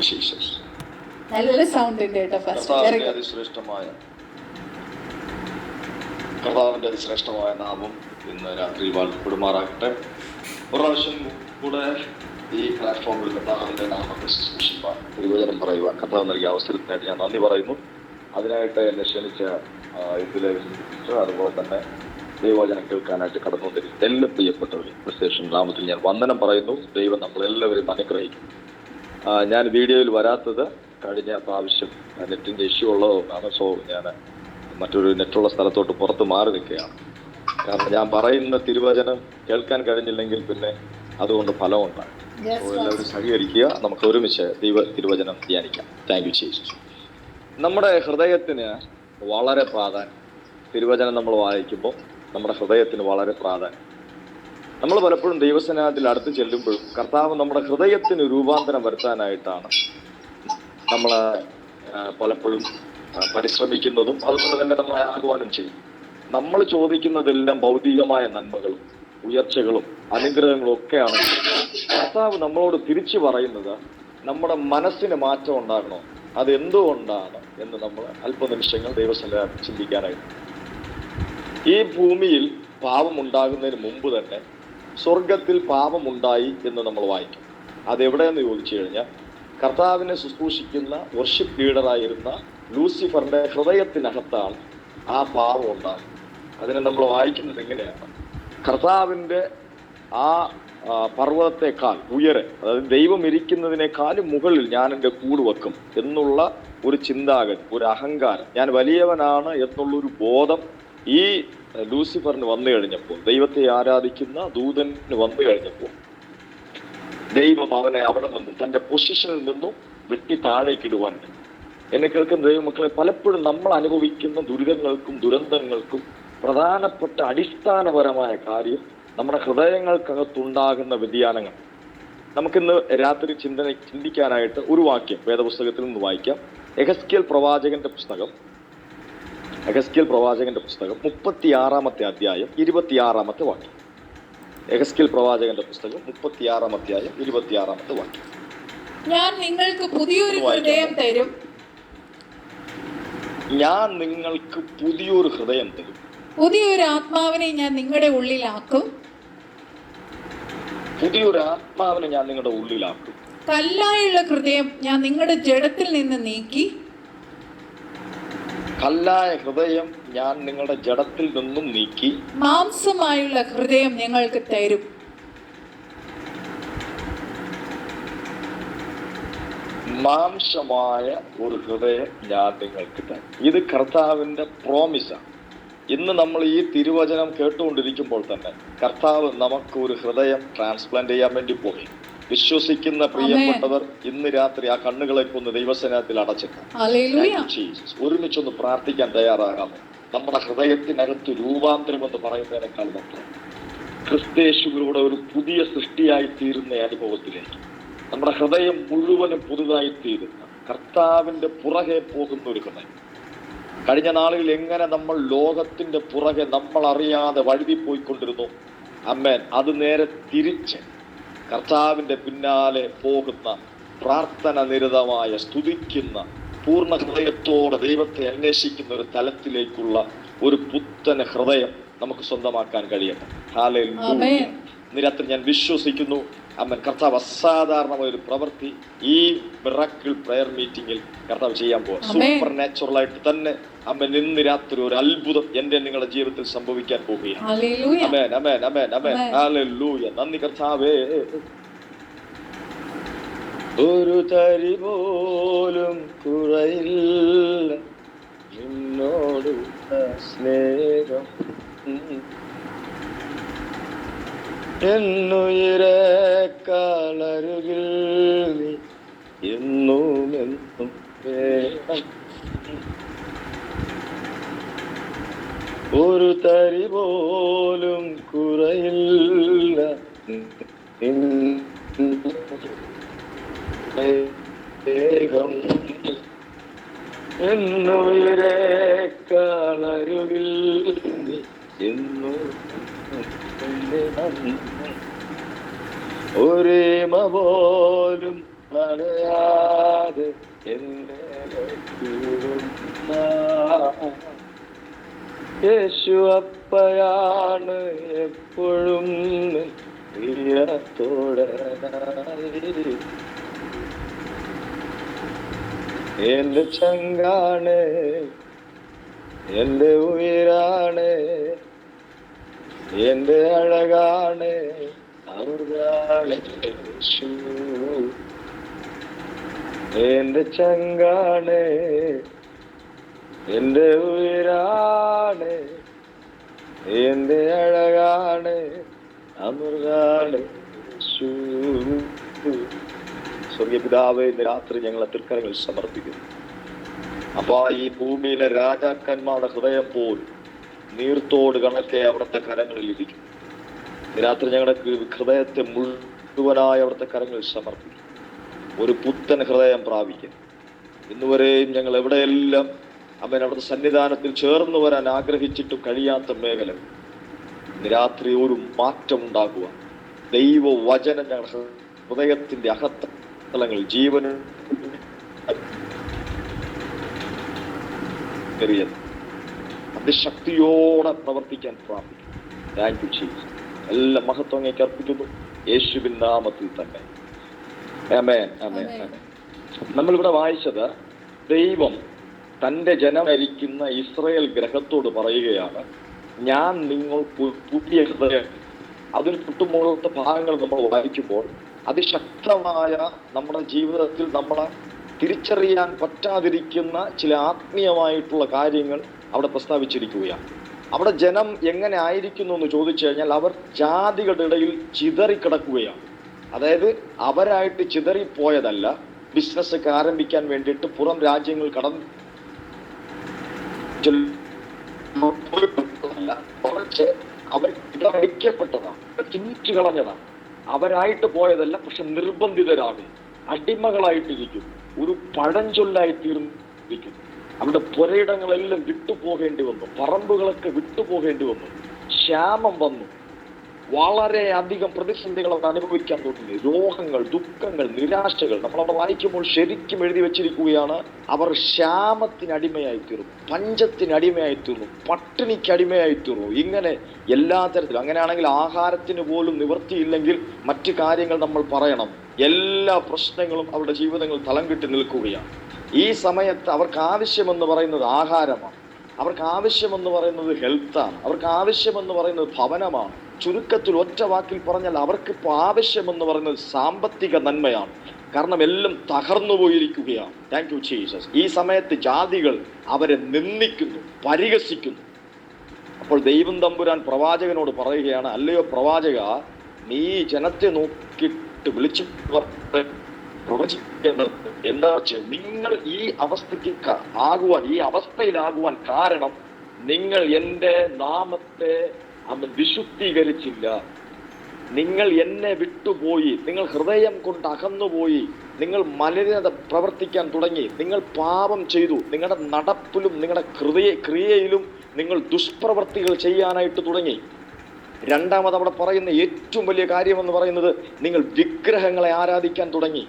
Jesus. നല്ല sound ഉണ്ട് കേട്ടോ. കർത്താവിന്റെ അതിശ്രേഷ്ഠമായ നാമം ഇന്ന് രാത്രി വാഴ്ത്തപ്പെടുമാറാകട്ടെ. ഒരു പ്രാവശ്യം കൂടെ ഈ പ്ലാറ്റ്ഫോമിൽ കർത്താവിന്റെ നാമത്തെ ശുശ്രൂഷിപ്പാൻ, തിരുവചനം പറയുവാൻ കർത്താവ് നൽകിയ അവസരത്തിനായിട്ട് ഞാൻ നന്ദി പറയുന്നു. അതിനായിട്ട് എന്നെ ക്ഷണിച്ച ഇതിലെ അതുപോലെ തന്നെ ദൈവവചനം കേൾക്കാനായിട്ട് കടന്നുകൊണ്ടിരിക്കുന്ന എല്ലാ പ്രിയപ്പെട്ടവരും ക്രിസ്ത്യൻ നാമത്തിൽ ഞാൻ വന്ദനം പറയുന്നു. ദൈവം നമ്മളെല്ലാവരും അനുഗ്രഹിക്കും. ഞാൻ വീഡിയോയിൽ വരാത്തത് കഴിഞ്ഞ പ്രാവശ്യം നെറ്റിൻ്റെ ഇഷ്യൂ ഉള്ളതുകൊണ്ടാണ്. സോ ഞാൻ മറ്റൊരു നെറ്റുള്ള സ്ഥലത്തോട്ട് പുറത്ത് മാറി നിൽക്കുകയാണ്. കാരണം ഞാൻ പറയുന്ന തിരുവചനം കേൾക്കാൻ കഴിഞ്ഞില്ലെങ്കിൽ പിന്നെ അതുകൊണ്ട് ഫലമുണ്ടാകും. സോ എല്ലാവരും സഹകരിക്കുക, നമുക്ക് ഒരുമിച്ച് തിരുവചനം ധ്യാനിക്കാം. Thank you Jesus. നമ്മുടെ ഹൃദയത്തിന് വളരെ പ്രാധാന്യം, തിരുവചനം നമ്മൾ വായിക്കുമ്പോൾ നമ്മുടെ ഹൃദയത്തിന് വളരെ പ്രാധാന്യം. നമ്മൾ പലപ്പോഴും ദൈവസന്നിധിയിൽ അടുത്ത് ചെല്ലുമ്പോഴും കർത്താവ് നമ്മുടെ ഹൃദയത്തിന് രൂപാന്തരം വരുത്താനായിട്ടാണ് നമ്മൾ പലപ്പോഴും പരിശ്രമിക്കുന്നതും അതുപോലെ തന്നെ നമ്മളെ ആഹ്വാനം ചെയ്യും. നമ്മൾ ചോദിക്കുന്നതെല്ലാം ഭൗതികമായ നന്മകളും ഉയർച്ചകളും അനുഗ്രഹങ്ങളും ഒക്കെയാണ്. കർത്താവ് നമ്മളോട് തിരിച്ചു പറയുന്നത് നമ്മുടെ മനസ്സിന് മാറ്റം ഉണ്ടാകണോ, അതെന്തുകൊണ്ടാണ് എന്ന് നമ്മൾ അല്പനിമിഷങ്ങൾ ദൈവസന്നിധിയിൽ ചിന്തിക്കാനായിട്ട്. ഈ ഭൂമിയിൽ പാപം ഉണ്ടാകുന്നതിന് മുമ്പ് തന്നെ സ്വർഗത്തിൽ പാപമുണ്ടായി എന്ന് നമ്മൾ വായിക്കും. അതെവിടെയെന്ന് ചോദിച്ചു കഴിഞ്ഞാൽ കർത്താവിനെ ശുശ്രൂഷിക്കുന്ന വർഷിപ്പ് ലീഡറായിരുന്ന ലൂസിഫറിന്റെ ഹൃദയത്തിനകത്താണ് ആ പാപം ഉണ്ടാകുന്നത്. അതിനെ നമ്മൾ വായിക്കുന്നത് എങ്ങനെയാണ്? കർത്താവിൻ്റെ ആ പർവ്വതത്തെക്കാൾ ഉയരെ, അതായത് ദൈവം ഇരിക്കുന്നതിനേക്കാളും മുകളിൽ ഞാൻ എൻ്റെ കൂട് വെക്കും എന്നുള്ള ഒരു ചിന്താഗതി, ഒരു അഹങ്കാരം, ഞാൻ വലിയവനാണ് എന്നുള്ളൊരു ബോധം ഈ ലൂസിഫറിന് വന്നു കഴിഞ്ഞപ്പോൾ, ദൈവത്തെ ആരാധിക്കുന്ന ദൂതന് വന്നു കഴിഞ്ഞപ്പോൾ ദൈവം അവനെ അവിടെ നിന്നും തൻ്റെ പൊസിഷനിൽ നിന്നും വെട്ടി താഴേക്കിടുവാൻ. എന്നെ കേൾക്കുന്ന ദൈവമക്കളെ, പലപ്പോഴും നമ്മൾ അനുഭവിക്കുന്ന ദുരിതങ്ങൾക്കും ദുരന്തങ്ങൾക്കും പ്രധാനപ്പെട്ട അടിസ്ഥാനപരമായ കാര്യം നമ്മുടെ ഹൃദയങ്ങൾക്കകത്തുണ്ടാകുന്ന വ്യതിയാനങ്ങൾ. നമുക്കിന്ന് രാത്രി ചിന്തിക്കാനായിട്ട് ഒരു വാക്യം വേദപുസ്തകത്തിൽ നിന്ന് വായിക്കാം. യെഹെസ്കേൽ പ്രവാചകന്റെ പുസ്തകം 36-ാമത്തെ അധ്യായം 26-ാമത്തെ വാക്യം. യെഹെസ്കേൽ പ്രവാചകന്റെ പുസ്തകം 36-ാം അധ്യായം 26-ാമത്തെ വാക്യം. ഞാൻ നിങ്ങൾക്ക് പുതിയൊരു ഹൃദയം തരും. ഞാൻ നിങ്ങൾക്ക് പുതിയൊരു ഹൃദയം തരും. പുതിയൊരു ആത്മാവിനെ ഞാൻ നിങ്ങളുടെ ഉള്ളിലാക്കും. പുതിയൊരു ആത്മാവിനെ ഞാൻ നിങ്ങളുടെ ഉള്ളിലാക്കും. കല്ലായുള്ള ഹൃദയം ഞാൻ നിങ്ങളുടെ ജഡത്തിൽ നിന്ന് നീക്കി. കല്ലായ ഹൃദയം ഞാൻ നിങ്ങളുടെ ജഡത്തിൽ നിന്നും നീക്കി. മാംസമായുള്ള ഹൃദയം നിങ്ങൾക്ക് തരും. മാംസമായ ഒരു ഹൃദയം ഞാൻ നിങ്ങൾക്ക് തരും. ഇത് കർത്താവിന്റെ പ്രോമിസാണ്. ഇന്ന് നമ്മൾ ഈ തിരുവചനം കേട്ടുകൊണ്ടിരിക്കുമ്പോൾ തന്നെ കർത്താവ് നമുക്ക് ഒരു ഹൃദയം ട്രാൻസ്പ്ലാന്റ് ചെയ്യാൻ വേണ്ടി പോയി. വിശ്വസിക്കുന്ന പ്രിയപ്പെട്ടവർ ഇന്ന് രാത്രി ആ കണ്ണുകളൊക്കെ ഒന്ന് ദൈവസന്നിധിയിൽ അടച്ചിട്ട് ഒരുമിച്ചൊന്ന് പ്രാർത്ഥിക്കാൻ തയ്യാറാകാമോ? നമ്മുടെ ഹൃദയത്തിനകത്ത് രൂപാന്തരം എന്ന് പറയുന്നതിനേക്കാൾ മാത്രം ക്രിസ്തേശുവിലൂടെ ഒരു പുതിയ സൃഷ്ടിയായി തീരുന്ന അനുഭവത്തിലേക്ക്, നമ്മുടെ ഹൃദയം മുഴുവനും പുതുതായി തീരുന്ന കർത്താവിന്റെ പുറകെ പോകുന്ന ഒരു ഹൃദയം. കഴിഞ്ഞ നാളുകളിൽ എങ്ങനെ നമ്മൾ ലോകത്തിന്റെ പുറകെ നമ്മൾ അറിയാതെ വഴുതിപ്പോയിക്കൊണ്ടിരുന്നു, അമ്മേൻ, അത് നേരെ തിരിച്ച് കർത്താവിന്റെ പിന്നാലെ പോകുന്ന, പ്രാർത്ഥന നിരതമായ, സ്തുതിക്കുന്ന, പൂർണ്ണ ഹൃദയത്തോടെ ദൈവത്തെ അന്വേഷിക്കുന്ന ഒരു തലത്തിലേക്കുള്ള ഒരു പുത്തൻ ഹൃദയം നമുക്ക് സ്വന്തമാക്കാൻ കഴിയട്ടെ. ഹല്ലേലൂയ. ഇന്ന് രാത്രി ഞാൻ വിശ്വസിക്കുന്നു, അമ്മൻ, കർത്താവ് അസാധാരണമായ ഒരു പ്രവൃത്തി ഈ മിറക്കിൾ പ്രയർ മീറ്റിംഗിൽ കർത്താവ് ചെയ്യാൻ പോവാ. സൂപ്പർ നാച്ചുറൽ ആയിട്ട് തന്നെ അമ്മൻ ഇന്ന് രാത്രി ഒരു അത്ഭുതം എന്റെ നിങ്ങളുടെ ജീവിതത്തിൽ സംഭവിക്കാൻ പോവുകയാണ്. ആമേൻ, ആമേൻ, ആമേൻ, ആമേൻ. ഹല്ലേലൂയ. നന്ദി കർത്താവേ. ഒരു തരി പോലും കുറയില്ല നിന്നോടുള്ള സ്നേഹം, എന്നുയിരേക്കാളരുകിൽ നീ എന്നും എന്നും വേണം. ഒരു തരി പോലും കുറയില്ല സ്നേഹം, എന്നുയിരേക്കാളരുകിൽ നീ എന്നും ഒരേമ പോലും പറയാ വിടാതെ എന്നെ നോക്കിയിടുന്ന യേശു അപ്പയാണ് എപ്പോഴും പ്രിയത്തോടെ എന്റെ ചങ്കാണ്, എന്റെ ഉയരാണ്, എന്റെ അഴകാണ്, അമൃതാണ് യേശു. എന്റെ ചങ്കാണ്, എന്റെ ഉയരാണ്, എന്റെ അഴകാണ്, അമൃതാണ് യേശു. സ്വർഗീയ പിതാവേ, ഇന്ന് രാത്രി ഞങ്ങളെ തൃക്കരങ്ങളിൽ സമർപ്പിക്കുന്നു. അപ്പൊ ഈ ഭൂമിയിലെ രാജാക്കന്മാരുടെ ഹൃദയം പോലും നീർത്തോട് കണക്കെ അവിടുത്തെ കരങ്ങളിൽ ഇരിക്കും. രാത്രി ഞങ്ങളുടെ ഹൃദയത്തെ മുഴുവനായി അവിടുത്തെ കരങ്ങളിൽ സമർപ്പിക്കും. ഒരു പുത്തൻ ഹൃദയം പ്രാപിക്കും. ഇന്നുവരെയും ഞങ്ങൾ എവിടെയെല്ലാം അവൻ അവിടുത്തെ സന്നിധാനത്തിൽ ചേർന്ന് വരാൻ ആഗ്രഹിച്ചിട്ടും കഴിയാത്ത മേഖല രാത്രി ഒരു മാറ്റം ഉണ്ടാക്കുക. ദൈവവചനം ഞങ്ങളുടെ ഹൃദയത്തിന്റെ അകത്തളങ്ങളിൽ ജീവന് അതിശക്തിയോടെ പ്രവർത്തിക്കാൻ പ്രാപിക്കും. Thank you Jesus. എല്ലാ മഹത്വം അങ്ങേക്ക് അർപ്പിക്കുന്നു, യേശുവിൻ നാമത്തിൽ തന്നെ. ആമേൻ, ആമേൻ, ആമേൻ. നമ്മളിവിടെ വായിച്ചത് ദൈവം തൻ്റെ ജനമരിക്കുന്ന ഇസ്രായേൽ ഗ്രഹത്തോട് പറയുകയാണ്, ഞാൻ നിങ്ങൾക്ക് പുതിയ ഹൃദയം. അതിന് തൊട്ടുമുകളത്തെ ഭാഗങ്ങൾ നമ്മൾ വായിക്കുമ്പോൾ അതിശക്തമായ നമ്മുടെ ജീവിതത്തിൽ നമ്മളെ തിരിച്ചറിയാൻ പറ്റാതിരിക്കുന്ന ചില ആത്മീയമായിട്ടുള്ള കാര്യങ്ങൾ അവിടെ പ്രസ്താവിച്ചിരിക്കുകയാണ്. അവിടെ ജനം എങ്ങനെ ആയിരിക്കുന്നു എന്ന് ചോദിച്ചു കഴിഞ്ഞാൽ അവർ ജാതികളുടെ ഇടയിൽ ചിതറിക്കിടക്കുകയാണ്. അതായത് അവരായിട്ട് ചിതറിപ്പോയതല്ല, ബിസിനസ്സൊക്കെ ആരംഭിക്കാൻ വേണ്ടിയിട്ട് പുറം രാജ്യങ്ങൾ കടന്നു കുറച്ച് അവർ ഇടവയ്ക്കപ്പെട്ടതാണ്, ചിന്തിച്ചു കളഞ്ഞതാണ്. അവരായിട്ട് പോയതല്ല, പക്ഷെ നിർബന്ധിതരാകും, അടിമകളായിട്ടിരിക്കും, ഒരു പഴഞ്ചൊല്ലായി തീർന്നിരിക്കും. അവിടെ പുരയിടങ്ങളെല്ലാം വിട്ടുപോകേണ്ടി വന്നു, പറമ്പുകളൊക്കെ വിട്ടുപോകേണ്ടി വന്നു, ക്ഷാമം വന്നു, വളരെയധികം പ്രതിസന്ധികൾ അവർ അനുഭവിക്കാൻ തുടങ്ങി. രോഗങ്ങൾ, ദുഃഖങ്ങൾ, നിരാശകൾ നമ്മളവിടെ വായിക്കുമ്പോൾ ശരിക്കും എഴുതി വെച്ചിരിക്കുകയാണ്. അവർ ക്ഷാമത്തിന് അടിമയായി തീർന്നു, പഞ്ചത്തിന് അടിമയായി തീർന്നു, പട്ടിണിക്ക് അടിമയായി തീർന്നു. ഇങ്ങനെ എല്ലാ തരത്തിലും. അങ്ങനെയാണെങ്കിൽ ആഹാരത്തിന് പോലും നിവൃത്തിയില്ലെങ്കിൽ മറ്റു കാര്യങ്ങൾ നമ്മൾ പറയണം. എല്ലാ പ്രശ്നങ്ങളും അവരുടെ ജീവിതങ്ങൾ തളം കെട്ടി നിൽക്കുകയാണ്. ഈ സമയത്ത് അവർക്ക് ആവശ്യമെന്ന് പറയുന്നത് ആഹാരമാണ്, അവർക്ക് ആവശ്യമെന്ന് പറയുന്നത് ഹെൽത്താണ്, അവർക്ക് ആവശ്യമെന്ന് പറയുന്നത് ഭവനമാണ്. ചുരുക്കത്തിൽ ഒറ്റ വാക്കിൽ പറഞ്ഞാൽ അവർക്കിപ്പോൾ ആവശ്യമെന്ന് പറയുന്നത് സാമ്പത്തിക നന്മയാണ്. കാരണം എല്ലാം തകർന്നു പോയിരിക്കുകയാണ്. Thank you Jesus. ഈ സമയത്ത് ജാതികൾ അവരെ നിന്ദിക്കുന്നു, പരിഹസിക്കുന്നു. അപ്പോൾ ദൈവം തമ്പുരാൻ പ്രവാചകനോട് പറയുകയാണ്, അല്ലയോ പ്രവാചക, നീ ജനത്തെ നോക്കിയിട്ട് വിളിച്ചു പ്രവചിക്കേണ്ടത് എന്താ വെച്ചാൽ, നിങ്ങൾ ഈ അവസ്ഥയ്ക്ക് ആകുവാൻ, ഈ അവസ്ഥയിലാകുവാൻ കാരണം നിങ്ങൾ എൻ്റെ നാമത്തെ അവൻ വിശുദ്ധീകരിച്ചില്ല, നിങ്ങൾ എന്നെ വിട്ടുപോയി, നിങ്ങൾ ഹൃദയം കൊണ്ട് അകന്നുപോയി, നിങ്ങൾ മലിനത പ്രവർത്തിക്കാൻ തുടങ്ങി, നിങ്ങൾ പാപം ചെയ്തു, നിങ്ങളുടെ നടപ്പിലും നിങ്ങളുടെ ക്രിയയിലും നിങ്ങൾ ദുഷ്പ്രവർത്തികൾ ചെയ്യാനായിട്ട് തുടങ്ങി. രണ്ടാമത് അവിടെ പറയുന്ന ഏറ്റവും വലിയ കാര്യമെന്ന് പറയുന്നത്, നിങ്ങൾ വിഗ്രഹങ്ങളെ ആരാധിക്കാൻ തുടങ്ങി.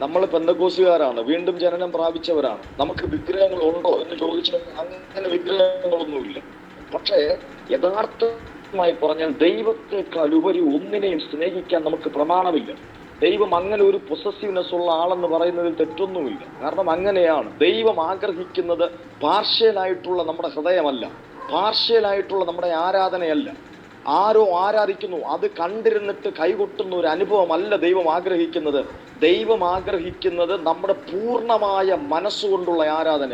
നമ്മൾ പെന്തക്കോസുകാരാണ്, വീണ്ടും ജനനം പ്രാപിച്ചവരാണ്. നമുക്ക് വിഗ്രഹങ്ങൾ ഉണ്ടോ എന്ന് ചോദിച്ചാൽ അങ്ങനെ വിഗ്രഹങ്ങളൊന്നുമില്ല. പക്ഷേ യഥാർത്ഥമായി പറഞ്ഞാൽ ദൈവത്തെക്കാൾ ഉപരി ഒന്നിനെയും സ്നേഹിക്കാൻ നമുക്ക് പ്രമാണമില്ല. ദൈവം അങ്ങനെ ഒരു പൊസസീവ്നെസ് ഉള്ള ആളെന്ന് പറയുന്നതിൽ തെറ്റൊന്നുമില്ല. കാരണം അങ്ങനെയാണ്. ദൈവം ആഗ്രഹിക്കുന്നത് പാർഷ്യലായിട്ടുള്ള നമ്മുടെ ഹൃദയമല്ല, പാർഷ്യലായിട്ടുള്ള നമ്മുടെ ആരാധനയല്ല. ആരോ ആരാധിക്കുന്നു അത് കണ്ടിരുന്നിട്ട് കൈകൊട്ടുന്ന ഒരു അനുഭവമല്ല ദൈവം ആഗ്രഹിക്കുന്നത്. ദൈവം ആഗ്രഹിക്കുന്നത് നമ്മുടെ പൂർണ്ണമായ മനസ്സുകൊണ്ടുള്ള ആരാധന.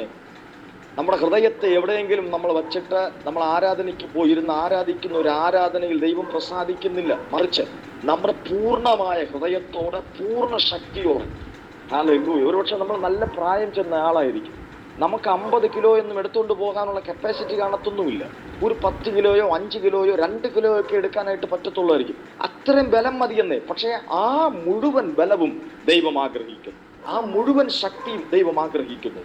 നമ്മുടെ ഹൃദയത്തെ എവിടെയെങ്കിലും നമ്മൾ വച്ചിട്ട് നമ്മൾ ആരാധനയ്ക്ക് പോയിരുന്ന് ആരാധിക്കുന്ന ഒരു ആരാധനയിൽ ദൈവം പ്രസാദിക്കുന്നില്ല. മറിച്ച് നമ്മുടെ പൂർണ്ണമായ ഹൃദയത്തോടെ, പൂർണ്ണ ശക്തിയോടെ. ഹല്ലേലൂയ. ഒരുപക്ഷെ നമ്മൾ നല്ല പ്രായം ചെന്ന ആളായിരിക്കും, നമുക്ക് 50 കിലോ ഒന്നും എടുത്തുകൊണ്ട് പോകാനുള്ള കപ്പാസിറ്റി കാണത്തൊന്നുമില്ല. ഒരു 10 കിലോയോ 5 കിലോയോ 2 കിലോയോ ഒക്കെ എടുക്കാനായിട്ട് പറ്റത്തുള്ളായിരിക്കും. അത്രയും ബലം മതിയെന്നേ. പക്ഷേ ആ മുഴുവൻ ബലവും ദൈവം ആഗ്രഹിക്കുന്നു, ആ മുഴുവൻ ശക്തിയും ദൈവം ആഗ്രഹിക്കുന്നു.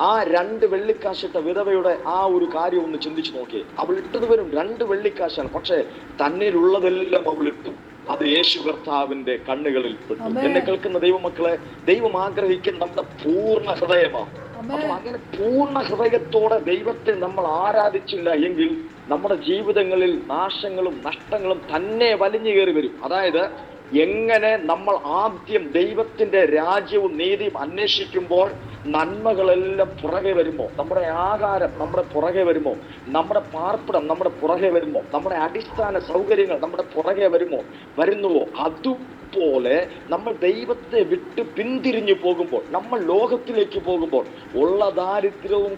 ആ 2 വെള്ളിക്കാശിട്ട വിധവയുടെ ആ ഒരു കാര്യം ഒന്ന് ചിന്തിച്ചു നോക്കിയേ. അവൾ ഇട്ടത് വരും 2 വെള്ളിക്കാശാണ്, പക്ഷേ തന്നിലുള്ളതെല്ലാം അവൾ ഇട്ടു. അത് യേശു കർത്താവിന്റെ കണ്ണുകളിൽ പെട്ടു. ആമേൻ. എന്നെ കേൾക്കുന്ന ദൈവമക്കളെ, ദൈവം ആഗ്രഹിക്കുന്ന നമ്മുടെ പൂർണ്ണ ഹൃദയമാണ്. അപ്പൊ അങ്ങനെ പൂർണ്ണ ഹൃദയത്തോടെ ദൈവത്തെ നമ്മൾ ആരാധിച്ചില്ല എങ്കിൽ നമ്മുടെ ജീവിതങ്ങളിൽ നാശങ്ങളും നഷ്ടങ്ങളും തന്നെ വലിഞ്ഞു കയറി വരും. അതായത് എങ്ങനെ നമ്മൾ ആദ്യം ദൈവത്തിന്റെ രാജ്യവും നീതിയും അന്വേഷിക്കുമ്പോൾ നന്മകളെല്ലാം പുറകെ വരുമോ, നമ്മുടെ ആഹാരം നമ്മുടെ പുറകെ വരുമോ, നമ്മുടെ പാർപ്പിടം നമ്മുടെ പുറകെ വരുമോ, നമ്മുടെ അടിസ്ഥാന സൗകര്യങ്ങൾ നമ്മുടെ പുറകെ വരുന്നുവോ, അതുപോലെ നമ്മൾ ദൈവത്തെ വിട്ട് പിന്തിരിഞ്ഞു പോകുമ്പോൾ, നമ്മൾ ലോകത്തിലേക്ക് പോകുമ്പോൾ ഉള്ള ദാരിദ്ര്യവും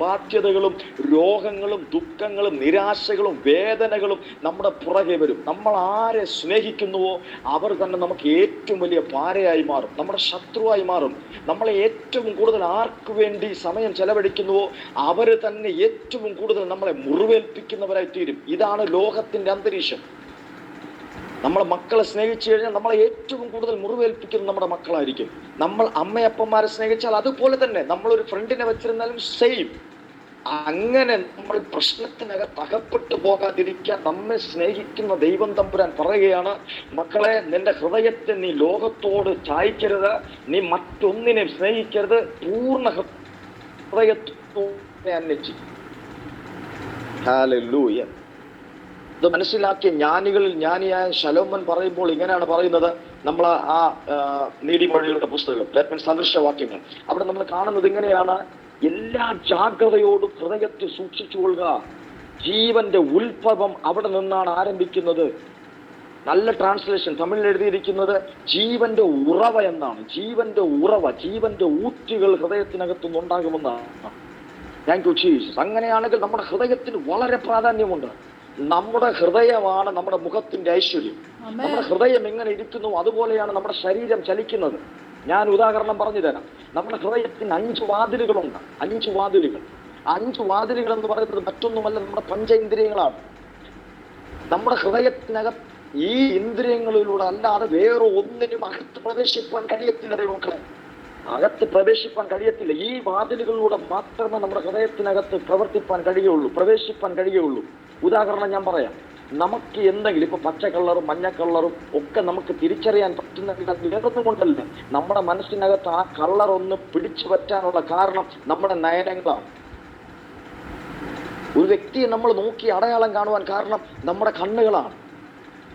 ബാധ്യതകളും രോഗങ്ങളും ദുഃഖങ്ങളും നിരാശകളും വേദനകളും നമ്മുടെ പുറകെ വരും. നമ്മൾ ആരെ സ്നേഹിക്കുന്നുവോ അവർ തന്നെ നമുക്ക് ഏറ്റവും വലിയ പാരയായി മാറും, നമ്മുടെ ശത്രുവായി മാറും. നമ്മളെ ഏറ്റവും കൂടുതൽ ആർക്കു വേണ്ടി സമയം ചെലവഴിക്കുന്നുവോ അവർ തന്നെ ഏറ്റവും കൂടുതൽ നമ്മളെ മുറിവേൽപ്പിക്കുന്നവരായി തീരും. ഇതാണ് ലോകത്തിന്റെ അന്തരീക്ഷം. നമ്മളെ മക്കളെ സ്നേഹിച്ചു കഴിഞ്ഞാൽ നമ്മളെ ഏറ്റവും കൂടുതൽ മുറിവേൽപ്പിക്കുന്നത് നമ്മുടെ മക്കളായിരിക്കും. നമ്മൾ അമ്മയപ്പന്മാരെ സ്നേഹിച്ചാൽ അതുപോലെ തന്നെ നമ്മളൊരു ഫ്രണ്ടിനെ വെച്ചിരുന്നാലും സെയിം. അങ്ങനെ നമ്മൾ പ്രശ്നത്തിനകത്ത് അകപ്പെട്ടു പോകാതിരിക്കാൻ നമ്മെ സ്നേഹിക്കുന്ന ദൈവം തമ്പുരാൻ പറയുകയാണ്, മക്കളെ, നിന്റെ ഹൃദയത്തെ നീ ലോകത്തോട് ചായ്ക്കരുത്, നീ മറ്റൊന്നിനെ സ്നേഹിക്കരുത്, പൂർണ്ണ ഹൃദയത്തോടെ അന്വേഷിക്കും. ഹല്ലേലൂയ. ഇത് മനസ്സിലാക്കിയ ജ്ഞാനികളിൽ ജ്ഞാനിയായ ശലോമോൻ പറയുമ്പോൾ ഇങ്ങനെയാണ് പറയുന്നത്. നമ്മൾ ആ നീതിമൊഴികളുടെ പുസ്തകം സദൃശവാക്യങ്ങൾ അവിടെ നമ്മൾ കാണുന്നത് ഇങ്ങനെയാണ്: എല്ലാ ജാഗ്രതയോടും ഹൃദയത്തെ സൂക്ഷിച്ചുകൊള്ളുക, ജീവന്റെ ഉത്ഭവം അവിടെ നിന്നാണ് ആരംഭിക്കുന്നത്. നല്ല ട്രാൻസ്ലേഷൻ തമിഴിൽ എഴുതിയിരിക്കുന്നത് ജീവന്റെ ഉറവ എന്നാണ്. ജീവന്റെ ഉറവ, ജീവന്റെ ഊറ്റുകൾ ഹൃദയത്തിനകത്തുനിന്ന് ഉണ്ടാകുമെന്നാണ്. Thank you Jesus. അങ്ങനെയാണെങ്കിൽ നമ്മുടെ ഹൃദയത്തിന് വളരെ പ്രാധാന്യമുണ്ട്. നമ്മുടെ ഹൃദയമാണ് നമ്മുടെ മുഖത്തിന്റെ ഐശ്വര്യം. നമ്മുടെ ഹൃദയം എങ്ങനെ ഇരിക്കുന്നു അതുപോലെയാണ് നമ്മുടെ ശരീരം ചലിക്കുന്നത്. ഞാൻ ഉദാഹരണം പറഞ്ഞു തരാം. നമ്മുടെ ഹൃദയത്തിന് 5 വാതിലുകളുണ്ട്. 5 വാതിലുകൾ. 5 വാതിലുകൾ എന്ന് പറയുന്നത് മറ്റൊന്നുമല്ല, നമ്മുടെ പഞ്ചേന്ദ്രിയങ്ങളാണ്. നമ്മുടെ ഹൃദയത്തിനകത്ത് ഈ ഇന്ദ്രിയങ്ങളിലൂടെ അല്ലാതെ വേറെ ഒന്നിനും അകത്ത് പ്രവേശിപ്പാൻ കഴിയത്തില്ല. ദൈവമക്കളെ, അകത്ത് പ്രവേശിപ്പാൻ കഴിയത്തില്ല. ഈ വാതിലുകളിലൂടെ മാത്രമേ നമ്മുടെ ഹൃദയത്തിനകത്ത് പ്രവേശിപ്പാൻ കഴിയുള്ളൂ. ഉദാഹരണം ഞാൻ പറയാം. നമുക്ക് എന്തെങ്കിലും ഇപ്പൊ പച്ച കളറും മഞ്ഞ കളറും ഒക്കെ നമുക്ക് തിരിച്ചറിയാൻ പറ്റുന്നെങ്കിൽ അത് ഇടതുകൊണ്ടല്ല. നമ്മുടെ മനസ്സിനകത്ത് ആ കളർ ഒന്ന് പിടിച്ചു പറ്റാനുള്ള കാരണം നമ്മുടെ നയനങ്ങളാണ്. ഒരു വ്യക്തിയെ നമ്മൾ നോക്കി അടയാളം കാണുവാൻ കാരണം നമ്മുടെ കണ്ണുകളാണ്.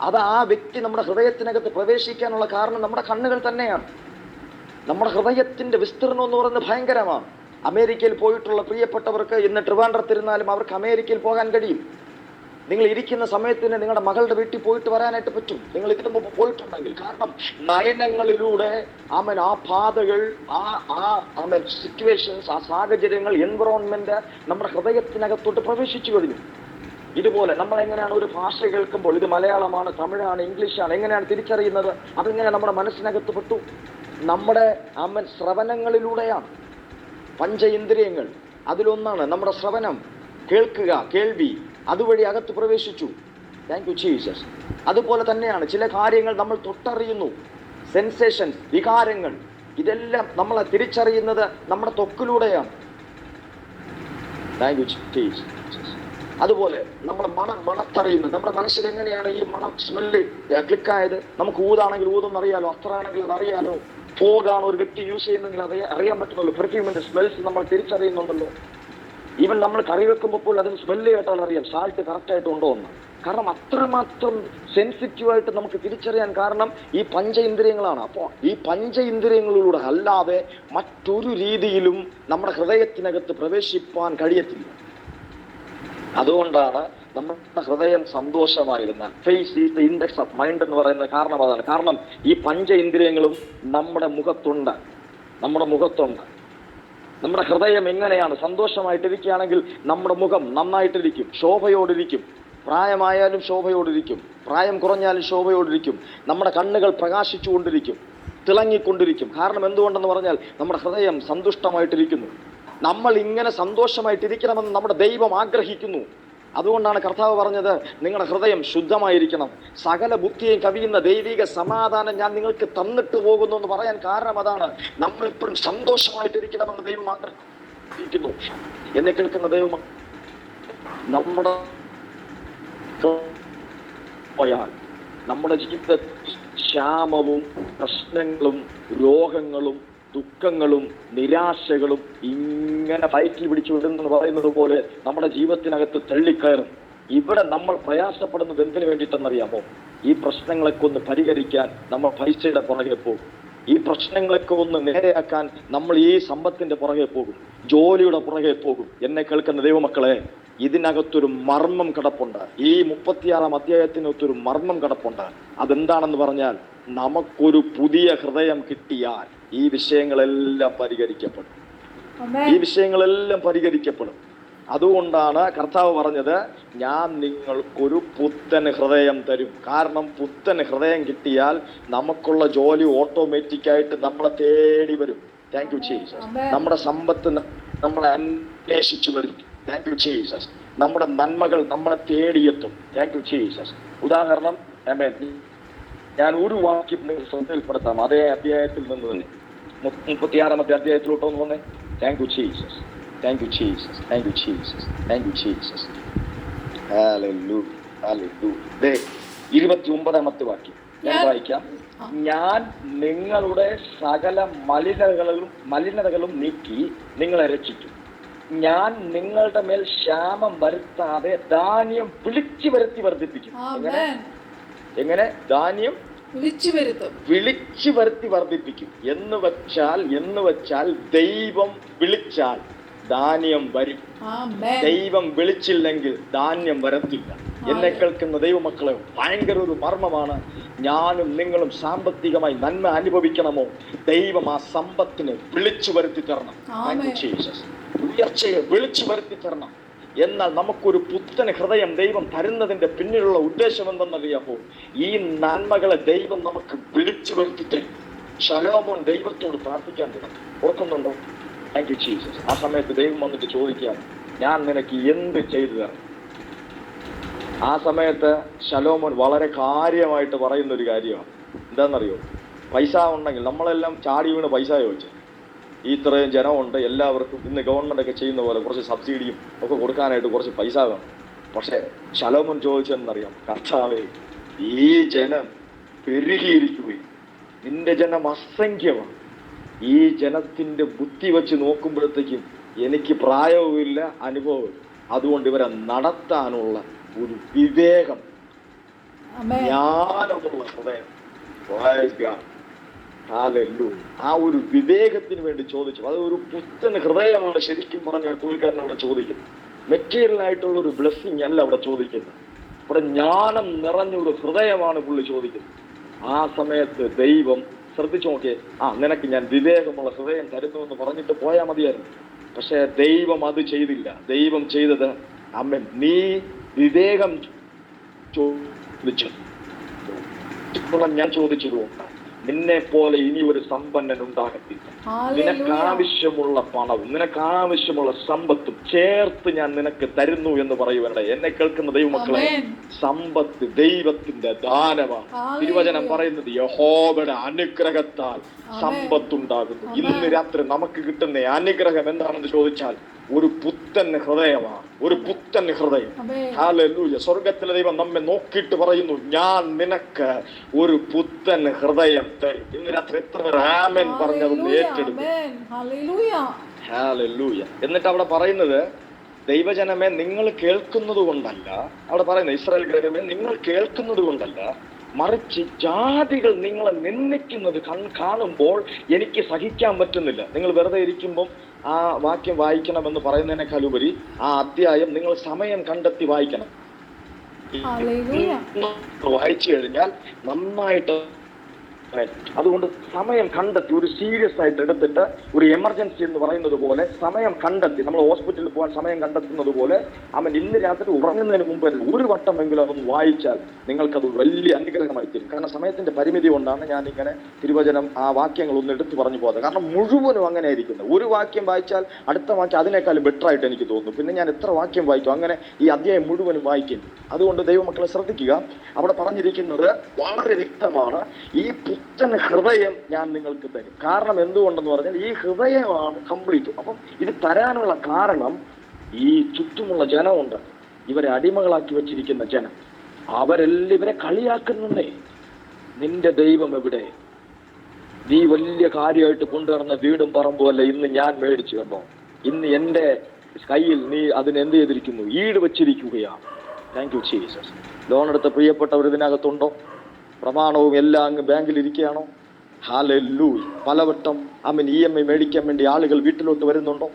അത് ആ വ്യക്തി നമ്മുടെ ഹൃദയത്തിനകത്ത് പ്രവേശിക്കാനുള്ള കാരണം നമ്മുടെ കണ്ണുകൾ തന്നെയാണ്. നമ്മുടെ ഹൃദയത്തിന്റെ വിസ്തീർണം എന്ന് പറയുന്നത് ഭയങ്കരമാണ്. അമേരിക്കയിൽ പോയിട്ടുള്ള പ്രിയപ്പെട്ടവർക്ക് ഇന്ന് ട്രിവാൻഡ്രത്തിരുന്നാലും അവർക്ക് അമേരിക്കയിൽ പോകാൻ കഴിയും. നിങ്ങൾ ഇരിക്കുന്ന സമയത്തിന് നിങ്ങളുടെ മകളുടെ വീട്ടിൽ പോയിട്ട് വരാനായിട്ട് പറ്റും, നിങ്ങൾ ഇതിനു മുമ്പ് പോയിട്ടുണ്ടെങ്കിൽ. കാരണം നയനങ്ങളിലൂടെ ആ പാതകൾ, സിറ്റുവേഷൻസ്, ആ സാഹചര്യങ്ങൾ, എൻവറോൺമെന്റ് നമ്മുടെ ഹൃദയത്തിനകത്തോട്ട് പ്രവേശിച്ചു കഴിഞ്ഞു. ഇതുപോലെ നമ്മൾ എങ്ങനെയാണ് ഒരു ഭാഷ കേൾക്കുമ്പോൾ ഇത് മലയാളമാണ്, തമിഴാണ്, ഇംഗ്ലീഷാണ്, എങ്ങനെയാണ് തിരിച്ചറിയുന്നത്? അതെങ്ങനെ നമ്മുടെ മനസ്സിനകത്ത് പെട്ടു? നമ്മുടെ ശ്രവണങ്ങളിലൂടെയാണ്. പഞ്ച ഇന്ദ്രിയങ്ങൾ അതിലൊന്നാണ് നമ്മുടെ ശ്രവണം, കേൾവി. അതുവഴി അകത്ത് പ്രവേശിച്ചു. Thank you Jesus. അതുപോലെ തന്നെയാണ് ചില കാര്യങ്ങൾ നമ്മൾ തൊട്ടറിയുന്നു. സെൻസേഷൻസ്, വികാരങ്ങൾ, ഇതെല്ലാം നമ്മളെ തിരിച്ചറിയുന്നത് നമ്മുടെ ത്വക്കിലൂടെയാണ്. Thank you Jesus. അതുപോലെ നമ്മുടെ മണത്തറിയുന്നത് നമ്മുടെ മനസ്സിൽ എങ്ങനെയാണ് ഈ മണം, സ്മെല്ല് ക്ലിക്കായത്? നമുക്ക് ഊതാണെങ്കിൽ ഊതെന്നറിയാലോ, അത്രാണെങ്കിൽ അതറിയാലോ. ഫോഗാണ് ഒരു വ്യക്തി യൂസ് ചെയ്യുന്നെങ്കിൽ അത് അറിയാൻ പറ്റുന്നുള്ളൂ. പെർഫ്യൂമിന്റെ സ്മെൽസ് നമ്മൾ തിരിച്ചറിയുന്നുണ്ടല്ലോ. ഈവൻ നമ്മൾ കറി വെക്കുമ്പോൾ അതിന് സ്മെല്ല് കേട്ടാൽ അറിയാം സാൾട്ട് കറക്റ്റായിട്ട് ഉണ്ടോ എന്ന്. കാരണം അത്രമാത്രം സെൻസിറ്റീവായിട്ട് നമുക്ക് തിരിച്ചറിയാൻ കാരണം ഈ പഞ്ച ഇന്ദ്രിയങ്ങളാണ്. അപ്പോൾ ഈ പഞ്ച ഇന്ദ്രിയങ്ങളിലൂടെ അല്ലാതെ മറ്റൊരു രീതിയിലും നമ്മുടെ ഹൃദയത്തിനകത്ത് പ്രവേശിപ്പാൻ കഴിയത്തില്ല. അതുകൊണ്ടാണ് നമ്മുടെ ഹൃദയം സന്തോഷമായിരുന്ന face is the index of mind എന്ന് പറയുന്നത് കാരണം അതാണ്. കാരണം ഈ പഞ്ച ഇന്ദ്രിയങ്ങളും നമ്മുടെ മുഖത്തുണ്ട്. നമ്മുടെ ഹൃദയം എങ്ങനെയാണ്? സന്തോഷമായിട്ടിരിക്കുകയാണെങ്കിൽ നമ്മുടെ മുഖം നന്നായിട്ടിരിക്കും, ശോഭയോടിരിക്കും. പ്രായമായാലും ശോഭയോടിരിക്കും, പ്രായം കുറഞ്ഞാലും ശോഭയോടിരിക്കും. നമ്മുടെ കണ്ണുകൾ പ്രകാശിച്ചുകൊണ്ടിരിക്കും, തിളങ്ങിക്കൊണ്ടിരിക്കും. കാരണം എന്തുകൊണ്ടെന്ന് പറഞ്ഞാൽ നമ്മുടെ ഹൃദയം സന്തുഷ്ടമായിട്ടിരിക്കുന്നു. നമ്മൾ ഇങ്ങനെ സന്തോഷമായിട്ടിരിക്കണമെന്ന് നമ്മുടെ ദൈവം ആഗ്രഹിക്കുന്നു. അതുകൊണ്ടാണ് കർത്താവ് പറഞ്ഞത്, നിങ്ങളുടെ ഹൃദയം ശുദ്ധമായിരിക്കണം, സകല ബുദ്ധിയും കവിയുന്ന ദൈവിക സമാധാനം ഞാൻ നിങ്ങൾക്ക് തന്നിട്ട് പോകുന്നു എന്ന് പറയാൻ കാരണം അതാണ്. നമ്മളെപ്പോഴും സന്തോഷമായിട്ടിരിക്കണമെന്ന് ദൈവം ആഗ്രഹിക്കുന്നു. എന്നെ കേൾക്കുന്ന ദൈവം നമ്മുടെ പോയാൽ നമ്മുടെ ജീവിതത്തിൽ ക്ഷാമവും പ്രശ്നങ്ങളും രോഗങ്ങളും ദുഃഖങ്ങളും നിരാശകളും ഇങ്ങനെ ഫൈറ്റിൽ പിടിച്ചു വിടുന്നെന്ന് പറയുന്നത് പോലെ നമ്മുടെ ജീവിതത്തിനകത്ത് തള്ളിക്കയറും. ഇവിടെ നമ്മൾ പ്രയാസപ്പെടുന്നത് എന്തിനു വേണ്ടിയിട്ടെന്നറിയാമോ? ഈ പ്രശ്നങ്ങളൊക്കെ ഒന്ന് പരിഹരിക്കാൻ നമ്മൾ പൈസയുടെ പുറകെ പോകും. ഈ പ്രശ്നങ്ങളൊക്കെ ഒന്ന് നേരെയാക്കാൻ നമ്മൾ ഈ സമ്പത്തിന്റെ പുറകെ പോകും, ജോലിയുടെ പുറകെ പോകും. എന്നെ കേൾക്കുന്ന ദൈവമക്കളെ, ഇതിനകത്തൊരു മർമ്മം കിടപ്പുണ്ട്. ഈ 36-ാം അധ്യായത്തിനകത്തൊരു മർമ്മം കിടപ്പുണ്ട്. അതെന്താണെന്ന് പറഞ്ഞാൽ, നമുക്കൊരു പുതിയ ഹൃദയം കിട്ടിയാൽ ഈ വിഷയങ്ങളെല്ലാം പരിഹരിക്കപ്പെടും. ഈ വിഷയങ്ങളെല്ലാം പരിഹരിക്കപ്പെടും. അതുകൊണ്ടാണ് കർത്താവ് പറഞ്ഞത്, ഞാൻ നിങ്ങൾക്കൊരു പുത്തൻ ഹൃദയം തരും. കാരണം പുത്തൻ ഹൃദയം കിട്ടിയാൽ നമുക്കുള്ള ജോലി ഓട്ടോമാറ്റിക്കായിട്ട് നമ്മളെ തേടി വരും. Thank you Jesus. നമ്മുടെ സമ്പത്ത് നമ്മളെ അന്വേഷിച്ചു വരും. Thank you Jesus. നമ്മുടെ നന്മകൾ നമ്മളെ തേടിയെത്തും. Thank you Jesus. ഉദാഹരണം, ഞാൻ ഒരു വാക്യം നിങ്ങൾ ശ്രദ്ധയിൽപ്പെടുത്താം. അതേ അധ്യായത്തിൽ നിന്ന് തന്നെ 36-ാമത്തെ അധ്യായത്തിലോട്ടൊന്ന് വന്നേ. Thank you Jesus. Thank you Jesus. Thank you Jesus. Thank you Jesus. Hallelujah. Hallelujah. 29-ാമത്തെ വാക്യം ഞാൻ വായിക്കാം. ഞാൻ നിങ്ങളുടെ സകല മലിനതകളും നീക്കി നിങ്ങളെ രക്ഷിക്കും. ഞാൻ നിങ്ങളുടെ മേൽ ക്ഷാമം വരുത്താതെ ധാന്യം വിളിച്ചു വരുത്തി വർദ്ധിപ്പിക്കും. എങ്ങനെ? ധാന്യം വിളിച്ചു വരുത്തി വർദ്ധിപ്പിക്കും. എന്ന് വെച്ചാൽ ദൈവം വിളിച്ചാൽ ധാന്യം വരും. ദൈവം വിളിച്ചില്ലെങ്കിൽ ധാന്യം വരത്തില്ല. എന്നെ കേൾക്കുന്ന ദൈവമക്കളെ, ഭയങ്കര ഒരു മർമ്മമാണ്. ഞാനും നിങ്ങളും സാമ്പത്തികമായി നന്മ അനുഭവിക്കണമോ, ദൈവം ആ സമ്പത്തിനെ വിളിച്ചു വരുത്തി തരണം. ഉയർച്ചയെ വിളിച്ചു വരുത്തി തരണം. എന്നാൽ നമുക്കൊരു പുത്തൻ ഹൃദയം ദൈവം തരുന്നതിന്റെ പിന്നിലുള്ള ഉദ്ദേശം എന്തെന്നറിയാമോ? ഈ നന്മകളെ ദൈവം നമുക്ക് വിളിച്ചു വരുത്തി തരും. ശലോമോൻ ദൈവത്തോട് പ്രാർത്ഥിക്കാൻ തുടങ്ങി. ഓർക്കുന്നുണ്ടോ? Thank you Jesus. ആ സമയത്ത് ദൈവം വന്നിട്ട് ചോദിക്കാം, ഞാൻ നിനക്ക് എന്ത് ചെയ്തു തരണം? ആ സമയത്ത് ശലോമോൻ വളരെ കാര്യമായിട്ട് പറയുന്ന ഒരു കാര്യമാണ്. എന്താണെന്നറിയോ? പൈസ ഉണ്ടെങ്കിൽ നമ്മളെല്ലാം ചാടി വീണ് പൈസ ചോദിച്ചു. ഇത്രയും ജനമുണ്ട്, എല്ലാവർക്കും ഇന്ന് ഗവൺമെന്റ് ഒക്കെ ചെയ്യുന്ന പോലെ കുറച്ച് സബ്സിഡിയും ഒക്കെ കൊടുക്കാനായിട്ട് കുറച്ച് പൈസ വേണം. പക്ഷെ ശലോമോൻ ചോദിച്ചതെന്നറിയാം, കർത്താവേ, ഈ ജനം പെരുകിയിരിക്കുകയും നിന്റെ ജനം അസംഖ്യമാണ്. ഈ ജനത്തിന്റെ ബുദ്ധി വെച്ച് നോക്കുമ്പോഴത്തേക്കും എനിക്ക് പ്രായവുമില്ല, അനുഭവമില്ല. അതുകൊണ്ട് ഇവരെ നടത്താനുള്ള ഒരു വിവേകം, ജ്ഞാനമുള്ള ഹൃദയം, ആ ഒരു വിവേകത്തിന് വേണ്ടി ചോദിച്ചു. അത് ഒരു പുത്തൻ ഹൃദയമാണ് ശരിക്കും പറഞ്ഞാൽ പുള്ളിക്കാരൻ അവിടെ ചോദിക്കുന്നത്. മെറ്റീരിയൽ ആയിട്ടുള്ള ഒരു ബ്ലെസ്സിങ് അല്ല അവിടെ ചോദിക്കുന്നത്. അവിടെ ജ്ഞാനം നിറഞ്ഞൊരു ഹൃദയമാണ് പുള്ളി ചോദിക്കുന്നത്. ആ സമയത്ത് ദൈവം ശ്രദ്ധിച്ചു നോക്കിയേ, നിനക്ക് ഞാൻ വിവേകമുള്ള ഹൃദയം തരുന്നു എന്ന് പറഞ്ഞിട്ട് പോയാൽ മതിയായിരുന്നു. പക്ഷെ ദൈവം അത് ചെയ്തില്ല. ദൈവം ചെയ്തത്, അമ്മ നീ വിവേകം ചോദിച്ചു, ഞാൻ ചോദിച്ചതുകൊണ്ടാണ് നിന്നെ പോലെ ഇനി ഒരു സമ്പന്നൻ ഉണ്ടാകത്തില്ല. നിനക്ക് ആവശ്യമുള്ള പണവും നിനക്ക് ആവശ്യമുള്ള സമ്പത്തും ചേർത്ത് ഞാൻ നിനക്ക് തരുന്നു എന്ന് പറയുവാണ്. എന്നെ കേൾക്കുന്ന ദൈവമക്കളെ, സമ്പത്ത് ദൈവത്തിന്റെ ദാനമാണ്. തിരുവചനം പറയുന്നത് യഹോവയുടെ അനുഗ്രഹത്താൽ സമ്പത്തുണ്ടാകുന്നു. ഇന്ന് രാത്രി നമുക്ക് കിട്ടുന്ന അനുഗ്രഹം എന്താണെന്ന് ചോദിച്ചാൽ ഒരു പുത്തൻ ഹൃദയമാണ്. ഒരു പുത്തൻ ഹൃദയം. ഹല്ലേലൂയ. സ്വർഗത്തിലെ ദൈവം നമ്മെ നോക്കിയിട്ട് പറയുന്നു, ഞാൻ നിനക്ക് ഒരു പുത്തൻ ഹൃദയം തരും. ഇന്ന് രാത്രി എത്ര പേർ ആമേൻ പറഞ്ഞതൊന്ന് ഏറ്റെടുക്കും? ഹല്ലേലൂയ. എന്നിട്ട് അവിടെ പറയുന്നത്, ദൈവജനമേ നിങ്ങൾ കേൾക്കുന്നത് കൊണ്ടല്ല, അവിടെ പറയുന്നത് ഇസ്രായേൽ ഗ്രഹമേ നിങ്ങൾ കേൾക്കുന്നത് കൊണ്ടല്ല, മറിച്ച് ജാതികൾ നിങ്ങളെ നിന്ദിക്കുന്നത് കാണുമ്പോൾ എനിക്ക് സഹിക്കാൻ പറ്റുന്നില്ല. നിങ്ങൾ വെറുതെ ഇരിക്കുമ്പോൾ ആ വാക്യം വായിക്കണമെന്ന് പറയുന്നതിനേക്കാൾ ഉപരി ആ അധ്യായം നിങ്ങൾ സമയം കണ്ടെത്തി വായിക്കണം. വായിച്ചു കഴിഞ്ഞാൽ നന്നായിട്ട് അതുകൊണ്ട് സമയം കണ്ടെത്തി ഒരു സീരിയസ് ആയിട്ട് എടുത്തിട്ട് ഒരു എമർജൻസി എന്ന് പറയുന്നത് പോലെ സമയം കണ്ടെത്തി നമ്മൾ ഹോസ്പിറ്റലിൽ പോകാൻ സമയം കണ്ടെത്തുന്നത് പോലെ അവൻ ഇന്ന് രാത്രി ഉറങ്ങുന്നതിന് മുമ്പ് ഒരു വട്ടമെങ്കിലും അതൊന്ന് വായിച്ചാൽ നിങ്ങൾക്കത് വലിയ അനുഗ്രഹമായി തീരും. കാരണം സമയത്തിന്റെ പരിമിതി കൊണ്ടാണ് ഞാൻ ഇങ്ങനെ തിരുവചനം ആ വാക്യങ്ങൾ ഒന്ന് എടുത്തു പറഞ്ഞു പോകുന്നത്. കാരണം മുഴുവനും അങ്ങനെ ആയിരിക്കുന്നത്. ഒരു വാക്യം വായിച്ചാൽ അടുത്ത വാക്യം അതിനേക്കാളും ബെറ്റർ ആയിട്ട് എനിക്ക് തോന്നുന്നു. പിന്നെ ഞാൻ എത്ര വാക്യം വായിക്കും, അങ്ങനെ ഈ അധ്യായം മുഴുവനും വായിക്കും. അതുകൊണ്ട് ദൈവമക്കളെ ശ്രദ്ധിക്കുക, അവിടെ പറഞ്ഞിരിക്കുന്നത് വളരെ വ്യക്തമാണ്. ഈ പുത്തൻ ഹൃദയം ഞാൻ നിങ്ങൾക്ക് തരും. കാരണം എന്തുകൊണ്ടെന്ന് പറഞ്ഞാൽ ഈ ഹൃദയമാണ് കംപ്ലീറ്റ്. അപ്പം ഇത് തരാനുള്ള കാരണം ഈ ചുറ്റുമുള്ള ജനമുണ്ട്, ഇവരെ അടിമകളാക്കി വെച്ചിരിക്കുന്ന ജനം. അവരെല്ലാം ഇവരെ കളിയാക്കുന്നുണ്ടേ. നിന്റെ ദൈവം എവിടെ? നീ വലിയ കാര്യമായിട്ട് കൊണ്ടുവരുന്ന വീടും പറമ്പും അല്ല ഇന്ന് ഞാൻ മേടിച്ചു കണ്ടോ. ഇന്ന് എന്റെ കയ്യിൽ നീ അതിന് എന്ത് ചെയ്തിരിക്കുന്നു? ഈട് വെച്ചിരിക്കുകയാണ്. Thank you Jesus. ലോൺ എടുത്ത പ്രിയപ്പെട്ടവർ ഇതിനകത്തുണ്ടോ? പ്രമാണവും എല്ലാം അങ്ങ് ബാങ്കിൽ ഇരിക്കുകയാണോ? ഹല്ലേലൂയ. പലവട്ടം EMI മേടിക്കാൻ വേണ്ടി ആളുകൾ വീട്ടിലോട്ട് വരുന്നുണ്ടോ?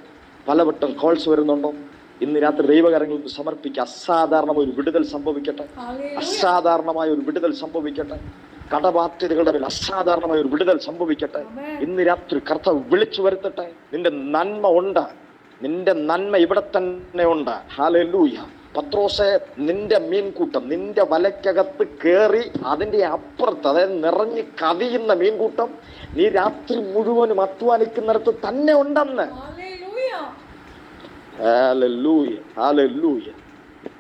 പലവട്ടം കോൾസ് വരുന്നുണ്ടോ? ഇന്ന് രാത്രി ദൈവകരങ്ങൾക്ക് സമർപ്പിക്കുക. അസാധാരണമായ ഒരു വിടുതൽ സംഭവിക്കട്ടെ. അസാധാരണമായ ഒരു വിടുതൽ സംഭവിക്കട്ടെ. കടബാധ്യതകളുടെ മേൽ അസാധാരണമായ ഒരു വിടുതൽ സംഭവിക്കട്ടെ. ഇന്ന് രാത്രി കർത്താവ് വിളിച്ചു വരുത്തട്ടെ. നിന്റെ നന്മ ഉണ്ട്, നിന്റെ നന്മ ഇവിടെ തന്നെ ഉണ്ട്. ഹല്ലേലൂയ. പത്രോസേ, നിന്റെ മീൻകൂട്ടം നിന്റെ വലയ്ക്കകത്ത് കയറി അതിന്റെ അപ്പുറത്ത്, അതായത് നിറഞ്ഞ് കവിയുന്ന മീൻകൂട്ടം നീ രാത്രി മുഴുവനും അധ്വാനിക്കുന്നിടത്ത് തന്നെ ഉണ്ടെന്ന്. Hallelujah, hallelujah.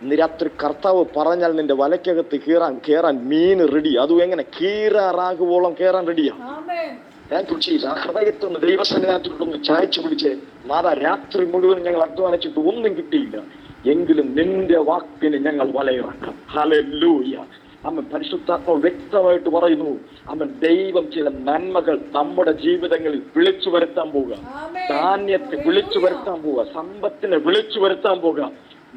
ഇന്ന് രാത്രി കർത്താവ് പറഞ്ഞാൽ നിന്റെ വലയ്ക്കകത്ത് കയറാൻ മീൻ റെഡി. അതും എങ്ങനെ? കീറാറാകുവോളം കയറാൻ റെഡിയാണ്. ആ ഹൃദയത്തൊന്ന് ദൈവസന്നിധാനത്തിലൊന്ന് ചായച്ചു പിടിച്ചേ. മാതാ, രാത്രി മുഴുവൻ ഞങ്ങൾ അധ്വാനിച്ചിട്ട് ഒന്നും കിട്ടിയില്ല, എങ്കിലും നിന്റെ വാക്കിന് ഞങ്ങൾ വലയിറക്കാം. ഹല്ലേലൂയ. അമ്മ പരിശുദ്ധാത്മാവ് വ്യക്തമായിട്ട് പറയുന്നു, അവൻ ദൈവം ചില നന്മകൾ നമ്മുടെ ജീവിതങ്ങളിൽ വിളിച്ചു വരുത്താൻ പോവുക. ധാന്യത്തെ വിളിച്ചു വരുത്താൻ പോവുക, സമ്പത്തിനെ വിളിച്ചു വരുത്താൻ പോവുക.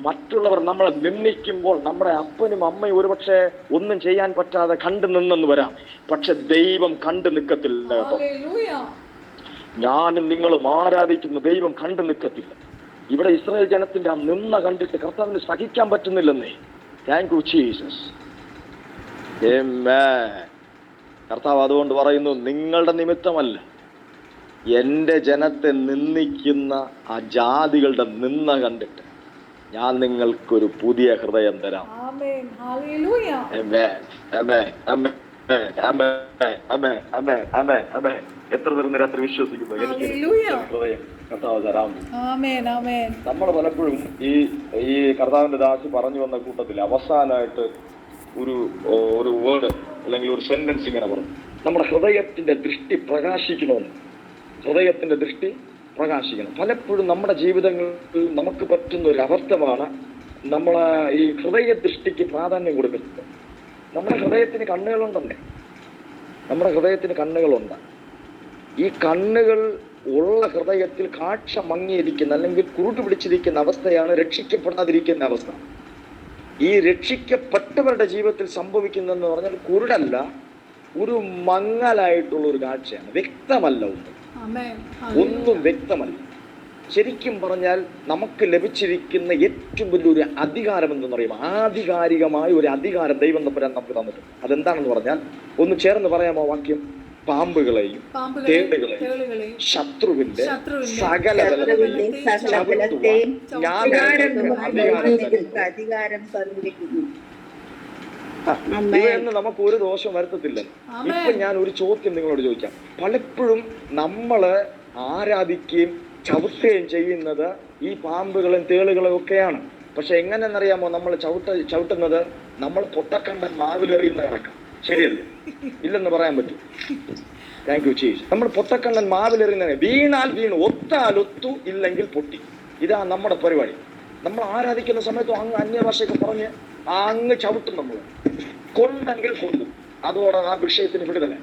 മറ്റുള്ളവർ നമ്മളെ നിന്ദിക്കുമ്പോൾ നമ്മുടെ അപ്പനും അമ്മയും ഒരുപക്ഷെ ഒന്നും ചെയ്യാൻ പറ്റാതെ കണ്ടു നിന്നെന്ന് വരാം. പക്ഷെ ദൈവം കണ്ടു നിൽക്കത്തില്ല കേട്ടോ. ഞാനും നിങ്ങളും ആരാധിക്കുന്ന ദൈവം കണ്ടു നിൽക്കത്തില്ല. ഇവിടെ ഇസ്രായേൽ ജനത്തിന്റെ ആ നിന്ന കണ്ടിട്ട് കർത്താവിന് സഹിക്കാൻ പറ്റുന്നില്ലെന്നേ. Thank you Jesus. ആമേൻ. കർത്താവ് അതുകൊണ്ട് പറയുന്നു, നിങ്ങളുടെ നിമിത്തമല്ല, എന്റെ ജനത്തെ നിന്ദിക്കുന്ന ആ ജാതികളുടെ നിന്ന കണ്ടിട്ട് ഞാൻ നിങ്ങൾക്കൊരു പുതിയ ഹൃദയം തരാം. ആമേൻ. ഹല്ലേലൂയ. ആമേൻ. ആമേൻ. ആമേൻ. ആമേൻ. ആമേൻ. ആമേൻ. ആമേൻ. ആമേൻ. എത്ര പേർ രാത്രി വിശ്വസിക്കുന്നു എനിക്ക് ഹൃദയം കർത്താവ് തരാം? ആമേൻ. ആമേൻ. നമ്മൾ പലപ്പോഴും ഈ കർത്താവിന്റെ ദാസി പറഞ്ഞു വന്ന കൂട്ടത്തിൽ അവസാനമായിട്ട് ഒരു വേർഡ് അല്ലെങ്കിൽ ഒരു സെന്റൻസ് ഇങ്ങനെ പറഞ്ഞു, നമ്മുടെ ഹൃദയത്തിന്റെ ദൃഷ്ടി പ്രകാശിക്കണമെന്ന്. ഹൃദയത്തിന്റെ ദൃഷ്ടി പ്രകാശിക്കണം. പലപ്പോഴും നമ്മുടെ ജീവിതങ്ങളിൽ നമുക്ക് പറ്റുന്ന ഒരു അബദ്ധമാണ് നമ്മൾ ഈ ഹൃദയ ദൃഷ്ടിക്ക് പ്രാധാന്യം കൊടുക്കുന്നത്. നമ്മുടെ ഹൃദയത്തിന് കണ്ണുകളുണ്ടെന്നേ, നമ്മുടെ ഹൃദയത്തിന് കണ്ണുകളുണ്ട്. ഈ കണ്ണുകൾ ഉള്ള ഹൃദയത്തിൽ കാഴ്ച മങ്ങിയിരിക്കുന്ന അല്ലെങ്കിൽ കുരുട്ട് പിടിച്ചിരിക്കുന്ന അവസ്ഥയാണ് രക്ഷിക്കപ്പെടാതിരിക്കുന്ന അവസ്ഥ. ഈ രക്ഷിക്കപ്പെട്ടവരുടെ ജീവിതത്തിൽ സംഭവിക്കുന്നതെന്ന് പറഞ്ഞാൽ കുരുടല്ല, ഒരു മങ്ങലായിട്ടുള്ള ഒരു കാഴ്ചയാണ്. വ്യക്തമല്ല, ഒന്നും വ്യക്തമല്ല. ശരിക്കും പറഞ്ഞാൽ നമുക്ക് ലഭിച്ചിരിക്കുന്ന ഏറ്റവും വലിയൊരു അധികാരം എന്തെന്ന് പറയുമ്പോൾ, ആധികാരികമായ ഒരു അധികാരം ദൈവം തമ്പുരാൻ നമുക്ക് തന്നിട്ടുണ്ട്. അതെന്താണെന്ന് പറഞ്ഞാൽ ഒന്ന് ചേർന്ന് പറയാമോ വാക്യം? പാമ്പുകളെയും തേളുകളെയും ശത്രുവിന്റെ സകല ഇവയൊന്നും നമുക്ക് ഒരു ദോഷം വരുത്തത്തില്ല. ഇപ്പൊ ഞാൻ ഒരു ചോദ്യം നിങ്ങളോട് ചോദിക്കാം. പലപ്പോഴും നമ്മള് ആരാധിക്കുകയും ചവിട്ടുകയും ചെയ്യുന്നത് ഈ പാമ്പുകളും തേളുകളും ഒക്കെയാണ്. പക്ഷെ എങ്ങനെയെന്നറിയാമോ നമ്മൾ ചവിട്ടുന്നത്? നമ്മൾ പൊട്ടക്കണ്ടൻ മാവിലെറിയുന്ന കണക്കാം. ശരിയല്ലേ? ഇല്ലെന്ന് പറയാൻ പറ്റും. Thank you cheese. നമ്മൾ പൊട്ടക്കണ്ണൻ മാവിലെറിയുന്ന, വീണാൽ വീണു, ഒത്താൽ ഒത്തു, ഇല്ലെങ്കിൽ പൊട്ടി. ഇതാ നമ്മുടെ പരിപാടി. നമ്മൾ ആരാധിക്കുന്ന സമയത്ത് അങ്ങ് അന്യഭാഷയൊക്കെ പറഞ്ഞ് അങ്ങ് ചവിട്ടും. നമ്മൾ കൊണ്ടെങ്കിൽ കൊണ്ടും, അതോടെ ആ വിഷയത്തിന് വിടുതല.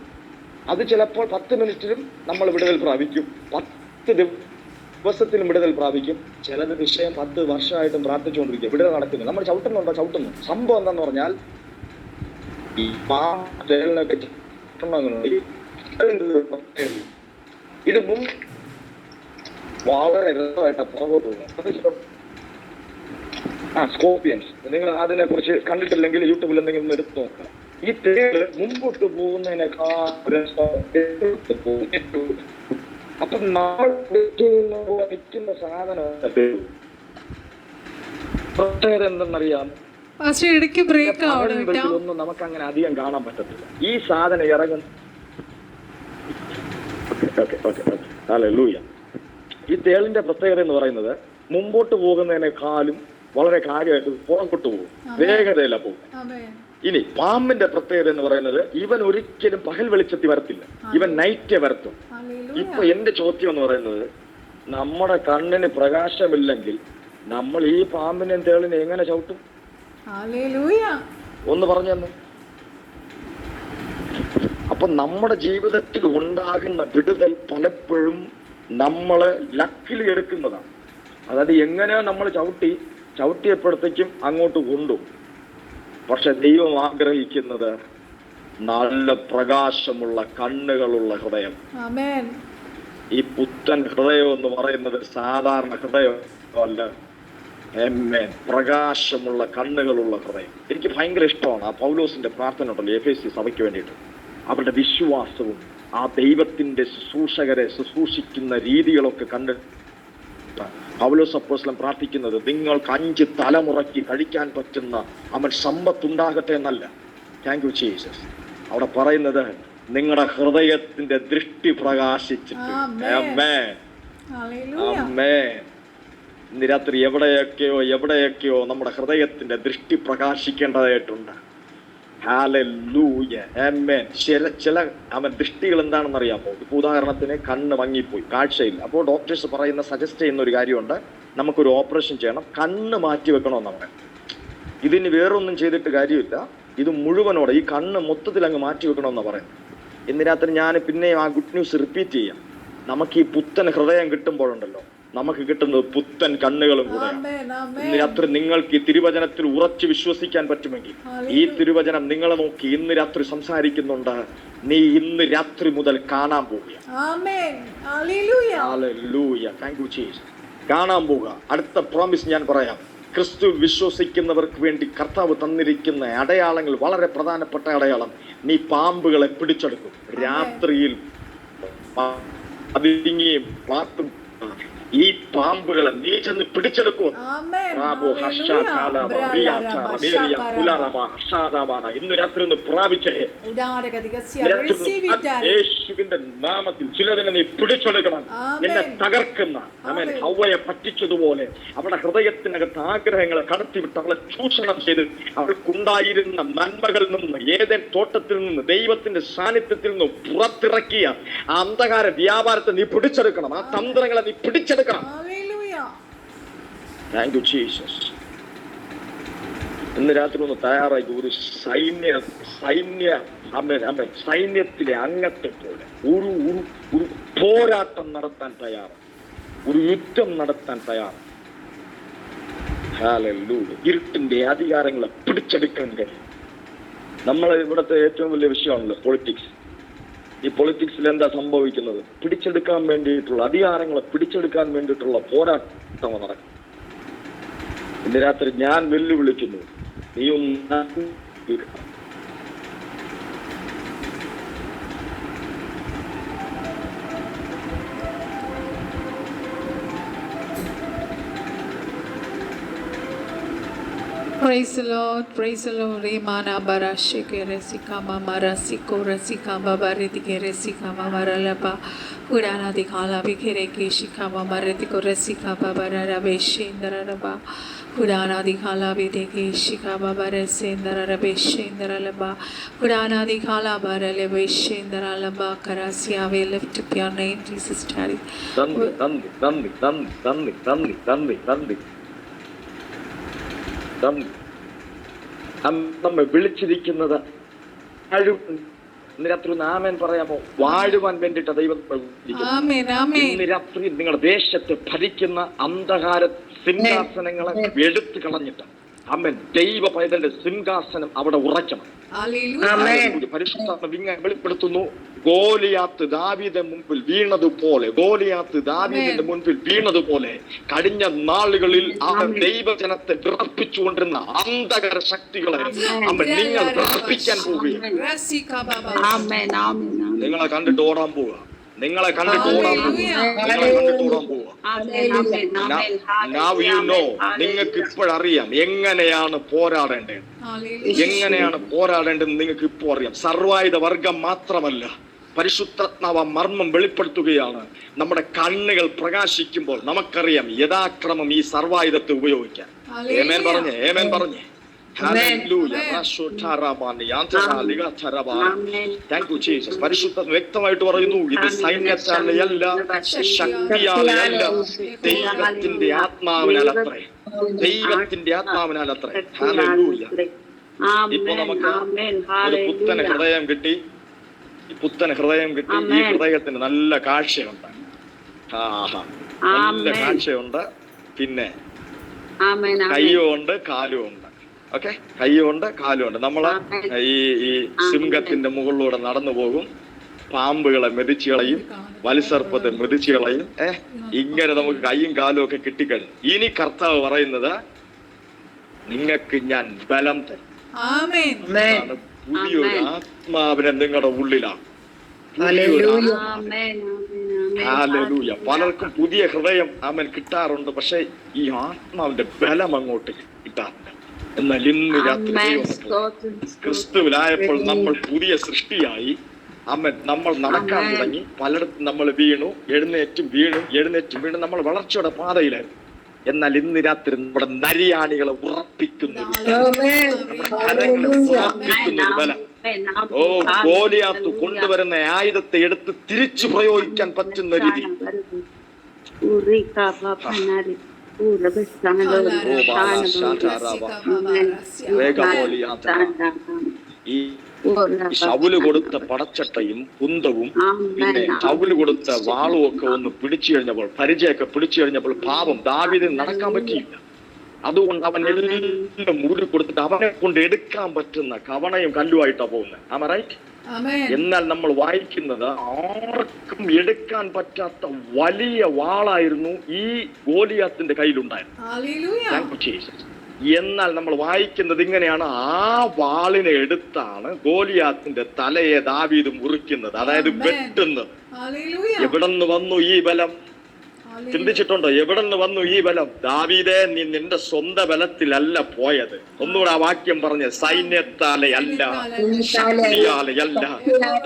അത് ചിലപ്പോൾ 10 മിനിറ്റിലും നമ്മൾ വിടുതൽ പ്രാപിക്കും, 10 ദിവസത്തിലും വിടുതൽ പ്രാപിക്കും. ചിലത് വിഷയം 10 വർഷമായിട്ടും പ്രാർത്ഥിച്ചുകൊണ്ടിരിക്കുക, വിടുതൽ നടക്കുന്നു. നമ്മൾ ചവിട്ടുന്നുണ്ടോ? ചവിട്ടുന്നു. സംഭവം എന്താന്ന് പറഞ്ഞാൽ ഈ ഇത് വളരെ രസമായിട്ട് പുറകോട്ട് പോകും. സ്കോർപ്പിയൻസ്, നിങ്ങൾ അതിനെ കുറിച്ച് കണ്ടിട്ടില്ലെങ്കിൽ യൂട്യൂബിൽ എന്തെങ്കിലും എടുത്ത് നോക്കാം. ഈ തേള് മുമ്പോട്ട് പോകുന്നതിനേക്കാൾ അപ്പൊ നമ്മൾ നിൽക്കുന്ന സാധനം പ്രത്യേകത എന്തെന്നറിയാം? ഒന്നും നമുക്ക് അങ്ങനെ അധികം കാണാൻ പറ്റത്തില്ല. ഈ സാധനം ഇറങ്ങും. ഹല്ലേലൂയ. ഈ തേളിന്റെ പ്രത്യേകത എന്ന് പറയുന്നത് മുമ്പോട്ട് പോകുന്നതിനേക്കാളും വളരെ കാര്യമായിട്ട് പുറകോട്ട് പോകും, വേഗതയില്ല പോകും. ഇനി പാമ്പിന്റെ പ്രത്യേകത എന്ന് പറയുന്നത് ഇവൻ ഒരിക്കലും പകൽ വെളിച്ചത്തിൽ വരത്തില്ല, ഇവൻ നൈറ്റേ വരത്തും. ഇപ്പൊ എന്റെ ചോദ്യം എന്ന് പറയുന്നത്, നമ്മുടെ കണ്ണിന് പ്രകാശമില്ലെങ്കിൽ നമ്മൾ ഈ പാമ്പിനെയും തേളിനെ എങ്ങനെ ചവിട്ടും? ഒന്ന് പറഞ്ഞെന്ന്. അപ്പൊ നമ്മുടെ ജീവിതത്തിൽ ഉണ്ടാകുന്ന വിടുതൽ പലപ്പോഴും നമ്മള് ലക്കിൽ എടുക്കുന്നതാണ്. അതായത് എങ്ങനെയോ നമ്മൾ ചവിട്ടിയപ്പോഴത്തേക്കും അങ്ങോട്ട് കൊണ്ടു. പക്ഷെ ദൈവം ആഗ്രഹിക്കുന്നത് നല്ല പ്രകാശമുള്ള കണ്ണുകളുള്ള ഹൃദയം. ഈ പുത്തൻ ഹൃദയം എന്ന് പറയുന്നത് സാധാരണ ഹൃദയമല്ല. പ്രകാശമുള്ള കണ്ണുകളുള്ള ഹൃദയം. എനിക്ക് ഭയങ്കര ഇഷ്ടമാണ് ആ പൗലോസിന്റെ പ്രാർത്ഥന ഉണ്ടല്ലോ എഫേസ്യ സഭയ്ക്ക് വേണ്ടിയിട്ട്. അവരുടെ വിശ്വാസവും ആ ദൈവത്തിന്റെ ശുശ്രൂഷകരെ ശുശ്രൂഷിക്കുന്ന രീതികളൊക്കെ കണ്ട് പൗലോസ് അപ്പോസ്തലൻ പ്രാർത്ഥിക്കുന്നത് നിങ്ങൾക്ക് 5 തലമുറയ്ക്ക് കഴിക്കാൻ പറ്റുന്ന അവൻ സമ്പത്തുണ്ടാകട്ടെ എന്നല്ല. Thank you Jesus. അവിടെ പറയുന്നത് നിങ്ങളുടെ ഹൃദയത്തിന്റെ ദൃഷ്ടി പ്രകാശിച്ചിട്ട്. ആമേൻ, ആമേൻ. ഇന്ന് രാത്രി എവിടെയൊക്കെയോ നമ്മുടെ ഹൃദയത്തിന്റെ ദൃഷ്ടി പ്രകാശിക്കേണ്ടതായിട്ടുണ്ട്. ഹല്ലേലൂയ, ആമേൻ. ചില ദൃഷ്ടികൾ എന്താണെന്ന് അറിയാമോ? ഇപ്പൊ ഉദാഹരണത്തിന് കണ്ണ് മങ്ങിപ്പോയി, കാഴ്ചയില്ല. അപ്പോൾ ഡോക്ടേഴ്സ് സജസ്റ്റ് ചെയ്യുന്ന ഒരു കാര്യമുണ്ട്, നമുക്കൊരു ഓപ്പറേഷൻ ചെയ്യണം, കണ്ണ് മാറ്റി വെക്കണമെന്നാണ്. ഇതിന് വേറൊന്നും ചെയ്തിട്ട് കാര്യമില്ല, ഇത് മുഴുവനോടെ ഈ കണ്ണ് മൊത്തത്തിൽ അങ്ങ് മാറ്റി വെക്കണമെന്നാണ് പറയുന്നത്. ഇന്ന് രാത്രി ഞാൻ പിന്നെയും ആ ഗുഡ് ന്യൂസ് റിപ്പീറ്റ് ചെയ്യാം. നമുക്ക് ഈ പുത്തൻ ഹൃദയം കിട്ടുമ്പോഴുണ്ടല്ലോ നമുക്ക് കിട്ടുന്നത് പുത്തൻ കണ്ണുകളും കൂടെയാണ്. ഇന്ന് രാത്രി നിങ്ങൾക്ക് ഈ തിരുവചനത്തിൽ ഉറച്ചു വിശ്വസിക്കാൻ പറ്റുമെങ്കിൽ ഈ തിരുവചനം നിങ്ങളെ നോക്കി ഇന്ന് രാത്രി സംസാരിക്കുന്നുണ്ട്. നീ ഇന്ന് രാത്രി മുതൽ കാണാൻ പോവുക. കാണാൻ പോവുക. അടുത്ത പ്രോമിസ് ഞാൻ പറയാം. ക്രിസ്തു വിശ്വസിക്കുന്നവർക്ക് വേണ്ടി കർത്താവ് തന്നിരിക്കുന്ന അടയാളങ്ങൾ വളരെ പ്രധാനപ്പെട്ട അടയാളം. നീ പാമ്പുകളെ പിടിച്ചെടുക്കും. രാത്രിയിൽ അതിങ്ങയും പാത്തും ഈ പാമ്പുകളെ നീ ചെന്ന് പിടിച്ചെടുക്കും. ഇന്ന് രാത്രി ഒന്ന് പ്രാപിച്ചേ. യേശുവിന്റെ നാമത്തിൽ ചിലതിനെ നീ പിടിച്ചെടുക്കണം. നിന്നെ തകർക്കുന്ന ഹവ്വയെ പറ്റിച്ചതുപോലെ അവളുടെ ഹൃദയത്തിനകത്ത് ആഗ്രഹങ്ങളെ കടത്തിവിട്ട് അവളെ ചൂഷണം ചെയ്ത് അവൾക്കുണ്ടായിരുന്ന നന്മകളിൽ നിന്ന്, ഏതൻ തോട്ടത്തിൽ നിന്ന്, ദൈവത്തിന്റെ സാന്നിധ്യത്തിൽ നിന്ന് പുറത്തിറക്കിയ ആ അന്ധകാര വ്യാപാരത്തെ നീ പിടിച്ചെടുക്കണം. ആ തന്ത്രങ്ങളെ നീ പിടിച്ചെടുക്കണം. Thank you, Jesus. ഇന്ന് രാത്രി ഒന്ന് തയ്യാറായി ഒരു സൈന്യത്തിലെ അംഗത്തെ പോലെ ഒരു പോരാട്ടം നടത്താൻ തയ്യാറാണ്, ഒരു യുദ്ധം നടത്താൻ തയ്യാറാണ്. ഹല്ലേലൂയ. ഇരുട്ടിന്റെ അധികാരങ്ങളെ പിടിച്ചെടുക്കാൻ കഴിയും. നമ്മളെ ഇവിടുത്തെ ഏറ്റവും വലിയ വിഷയമാണല്ലോ പൊളിറ്റിക്സ്. ഈ പൊളിറ്റിക്സിൽ എന്താ സംഭവിക്കുന്നത്? പിടിച്ചെടുക്കാൻ വേണ്ടിയിട്ടുള്ള അധികാരങ്ങളെ പിടിച്ചെടുക്കാൻ വേണ്ടിയിട്ടുള്ള പോരാട്ടം നടക്കും. ഇന്ന് രാത്രി ഞാൻ വെല്ലുവിളിക്കുന്നു, നീയും Praise the Lord, praise the Lord. Remana barashike resika mama rasiko resika baba redike resika mama ralaba urana dikhala bikhere ke shika mama rediko resika baba rabeshindra raba urana dikhala bideke shika baba resindra rabeshindra laba urana dikhala barale beshindra laba karasya. We lift up your name, Jesus Daddy. നമ്മെ വിളിച്ചിരിക്കുന്നത് ഇന്ന് രാത്രി ആമേൻ പറയാമോ? വാഴുവാൻ വേണ്ടിയിട്ട് ദൈവം ഇന്ന് രാത്രി നിങ്ങളുടെ ദേശത്തെ ഭരിക്കുന്ന അന്ധകാര സിംഹാസനങ്ങളെ എടുത്തു കളഞ്ഞിട്ട് ആമേൻ ദൈവ പൈതലിന്റെ സിംഹാസനം അവിടെ ഉറയ്ക്കണം. പരിശുദ്ധാത്മ വെളിപ്പെടുത്തുന്നു. ഗോലിയാത്ത് ദാവീദിന്റെ മുൻപിൽ വീണതുപോലെ കഴിഞ്ഞ നാളുകളിൽ ആ ദൈവജനത്തെ വിറപ്പിച്ചുകൊണ്ടിരുന്ന അന്ധകാര ശക്തികളെ നിങ്ങൾ വിറപ്പിക്കാൻ പോവുകയാണ്. നിങ്ങളെ കണ്ടിട്ട് ഓടാൻ പോവുക. നിങ്ങൾക്ക് ഇപ്പോഴറിയാം എങ്ങനെയാണ് പോരാടേണ്ടത്. നിങ്ങൾക്ക് ഇപ്പോൾ അറിയാം. സർവായുധ വർഗം മാത്രമല്ല, പരിശുദ്ധാത്മാവ് മർമ്മം വെളിപ്പെടുത്തുകയാണ്. നമ്മുടെ കണ്ണുകൾ പ്രകാശിക്കുമ്പോൾ നമുക്കറിയാം യഥാക്രമം ഈ സർവായുധത്തെ ഉപയോഗിക്കാൻ. ഏമേൻ പറഞ്ഞേ. പരിശുദ്ധ വ്യക്തമായിട്ട് പറയുന്നു, ഇത് സൈന്യത്താലല്ല, ശക്തിയാലല്ല, ദൈവത്തിന്റെ ആത്മാവിനാലത്രേ. ഹല്ലേലൂയ. ഇപ്പൊ നമുക്ക് ഒരു പുത്തൻ ഹൃദയം കിട്ടി. പുത്തൻ ഹൃദയം കിട്ടി. ഈ ഹൃദയത്തിന് നല്ല കാഴ്ചയുണ്ട്. നല്ല കാഴ്ചയുണ്ട്. പിന്നെ കയ്യുമുണ്ട് കാലുമുണ്ട്. ഓക്കെ, കയ്യുമുണ്ട് കാലുമുണ്ട്. നമ്മള് ഈ സിംഹത്തിന്റെ മുകളിലൂടെ നടന്നു പോകും. പാമ്പുകളെ മെതിച്ചു കളയും, വത്സർപ്പത്തെ മെതിച്ചു കളയും. ഇങ്ങനെ നമുക്ക് കയ്യും കാലും ഒക്കെ കിട്ടിക്കഴിഞ്ഞു. ഇനി കർത്താവ് പറയുന്നത്, നിങ്ങൾക്ക് ഞാൻ ബലം തരും. പുതിയൊരു ആത്മാവിനെ നിങ്ങളുടെ ഉള്ളിലാണ്. ഹല്ലേലൂയ. പലർക്കും പുതിയ ഹൃദയം കിട്ടാറുണ്ട്, പക്ഷെ ഈ ആത്മാവിന്റെ ബലം അങ്ങോട്ട് കിട്ടാറില്ല. എന്നാൽ ഇന്ന് രാത്രി ക്രിസ്തുവിലായപ്പോൾ നമ്മൾ പുതിയ സൃഷ്ടിയായി. നമ്മൾ നടക്കാൻ തുടങ്ങി. പലയിടത്തും നമ്മൾ വീണു, എഴുന്നേറ്റും വീണു നമ്മൾ വളർച്ചയുടെ പാതയിലായിരുന്നു. എന്നാൽ ഇന്ന് രാത്രി നമ്മുടെ നരിയാണികളെ ഉറപ്പിക്കുന്ന ബലം. ഗോലിയാത്ത് കൊണ്ടുവരുന്ന ആയുധത്തെ എടുത്ത് തിരിച്ചു പ്രയോഗിക്കാൻ പറ്റുന്ന രീതി. ഈ ശൗല് കൊടുത്ത പടച്ചട്ടയും കുന്തവും പിന്നെ ശൗല് കൊടുത്ത വാളും ഒക്കെ ഒന്ന് പിടിച്ചു കഴിഞ്ഞപ്പോൾ, പരിചയമൊക്കെ പിടിച്ചു കഴിഞ്ഞപ്പോൾ പാവം ദാവീദിന് നടക്കാൻ പറ്റിയില്ല. അതുകൊണ്ട് അവൻ എല്ലാം മൂടി കൊടുത്തിട്ട് അവനെ കൊണ്ട് എടുക്കാൻ പറ്റുന്ന കവണയും കല്ലുമായിട്ടാണ് പോകുന്നത്. ആമ റൈറ്റ്? എന്നാൽ നമ്മൾ വായിക്കുന്നത് ആർക്കും എടുക്കാൻ പറ്റാത്ത വലിയ വാളായിരുന്നു ഈ ഗോലിയാത്തിന്റെ കയ്യിലുണ്ടായിരുന്നു. എന്നാൽ നമ്മൾ വായിക്കുന്നത് ഇങ്ങനെയാണ്, ആ വാളിനെ എടുത്താണ് ഗോലിയാത്തിന്റെ തലയെ ദാവീദ് മുറിക്കുന്നത്, അതായത് വെട്ടുന്നത്. എവിടെ നിന്ന് വന്നു ഈ ബലം? ചിന്തിച്ചിട്ടുണ്ടോ? എവിടെ നിന്ന് വന്നു ഈ ബലം? ദാവീദേ, നീ നിന്റെ സ്വന്തം ബലത്തിലല്ല പോയത്. ഒന്നുകൂടെ ആ വാക്യം പറഞ്ഞ്, സൈന്യത്താലെയല്ല, ശക്തിയാലെയല്ല,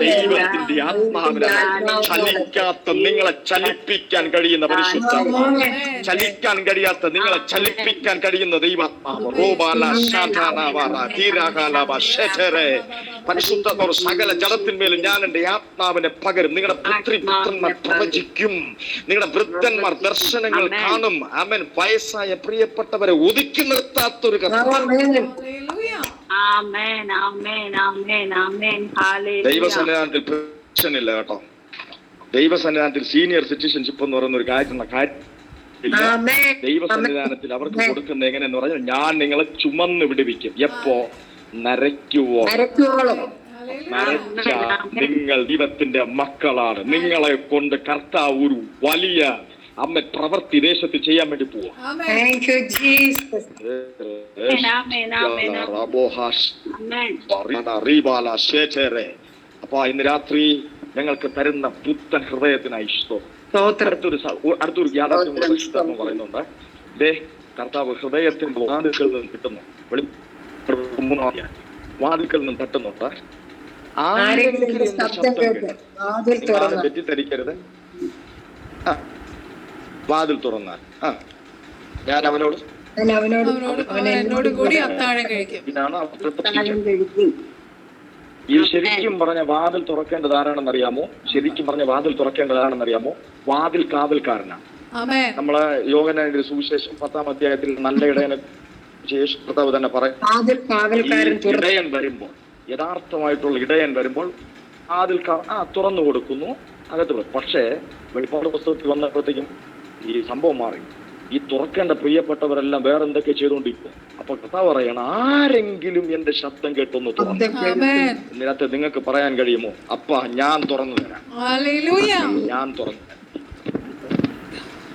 ദൈവത്തിന്റെ ആത്മാവിനാൽ ചലിക്കാത്ത നിങ്ങളെ ചലിപ്പിക്കാൻ കഴിയുന്ന പരിശുദ്ധ, ചലിക്കാൻ കഴിയാത്ത നിങ്ങളെ ചലിപ്പിക്കാൻ കഴിയുന്ന ദൈവാത്മാവ്. പരിശുദ്ധ സകല ജഡത്തിന്മേലും ഞാൻ എന്റെ ആത്മാവിനെ പകരും. നിങ്ങളുടെ പുത്രിപുത്രന്മാർ പ്രവചിക്കും, നിങ്ങളുടെ വൃദ്ധന്മാർ ദർശനങ്ങൾ കാണും. ആമേൻ. വയസ്സായ പ്രിയപ്പെട്ടവരെ ഒതുക്കി നിർത്താത്തൊരു ദൈവസന്നിധാനത്തിൽ പ്രശ്നമില്ല കേട്ടോ. ദൈവസന്നിധാനത്തിൽ സീനിയർ സിറ്റിസൺഷിപ്പ് എന്ന് പറയുന്ന ഒരു കാര്യമില്ല. ദൈവസന്നിധാനത്തിൽ അവർക്ക് കൊടുക്കുന്ന എങ്ങനെയെന്ന് പറഞ്ഞാൽ, ഞാൻ നിങ്ങളെ ചുമന്ന് വിടുവിക്കും. എപ്പോ? നരയ്ക്കുവോളം. നരച്ച നിങ്ങൾ ദൈവത്തിന്റെ മക്കളാണ്. നിങ്ങളെ കൊണ്ട് കർത്താവ് ഒരു വലിയ പ്രവൃത്തി ദേശത്ത് ചെയ്യാൻ വേണ്ടി പോവാ. അപ്പൊ ഇന്ന് രാത്രി ഞങ്ങൾക്ക് തരുന്ന പുത്തൻ ഹൃദയത്തിനായി അടുത്തൊരു യാഥാർത്ഥ്യം പറയുന്നുണ്ട്. കർത്താവ് ഹൃദയത്തിന്റെ വാതിൽക്കൽ നിന്ന് കിട്ടുന്നു, വാതിൽക്കൽ നിന്ന് തട്ടുന്നുണ്ട്. തെറ്റിദ്ധരിക്കരുത്. വാതിൽ തുറന്നാൽ ഞാൻ അവനോട് കൂടി അത്താഴം കഴിക്കും. ഇതാണ് ഇത് ശരിക്കും പറഞ്ഞ വാതിൽ തുറക്കേണ്ടത് ആരാണെന്നറിയാമോ? ശരിക്കും പറഞ്ഞ വാതിൽ തുറക്കേണ്ടതാണെന്നറിയാമോ? വാതിൽ കാവൽക്കാരനാണ്. നമ്മള് യോഹന്നാന്റെ സുവിശേഷം 10-ാം അധ്യായത്തിൽ നല്ല ഇടയനെ കർത്താവ് തന്നെ പറയും, ഇടയൻ വരുമ്പോൾ, യഥാർത്ഥമായിട്ടുള്ള ഇടയൻ വരുമ്പോൾ വാതിൽ തുറന്നു കൊടുക്കുന്നു, അകത്ത്. പക്ഷേ വെളിപ്പാട് പുസ്തകത്തിൽ വന്നപ്പോഴത്തേക്കും ഈ സംഭവം മാറി. ഈ തുറക്കേണ്ട പ്രിയപ്പെട്ടവരെല്ലാം വേറെ എന്തൊക്കെ ചെയ്തുകൊണ്ടിരിക്കും. അപ്പൊ കർത്താവ് പറയണം, ആരെങ്കിലും എന്റെ ശബ്ദം കേട്ടൊന്ന് തുറന്നു. ഇതിനകത്ത് നിങ്ങൾക്ക് പറയാൻ കഴിയുമോ? അപ്പ ഞാൻ തുറന്നു തരാം, ഞാൻ തുറന്നു തരാം,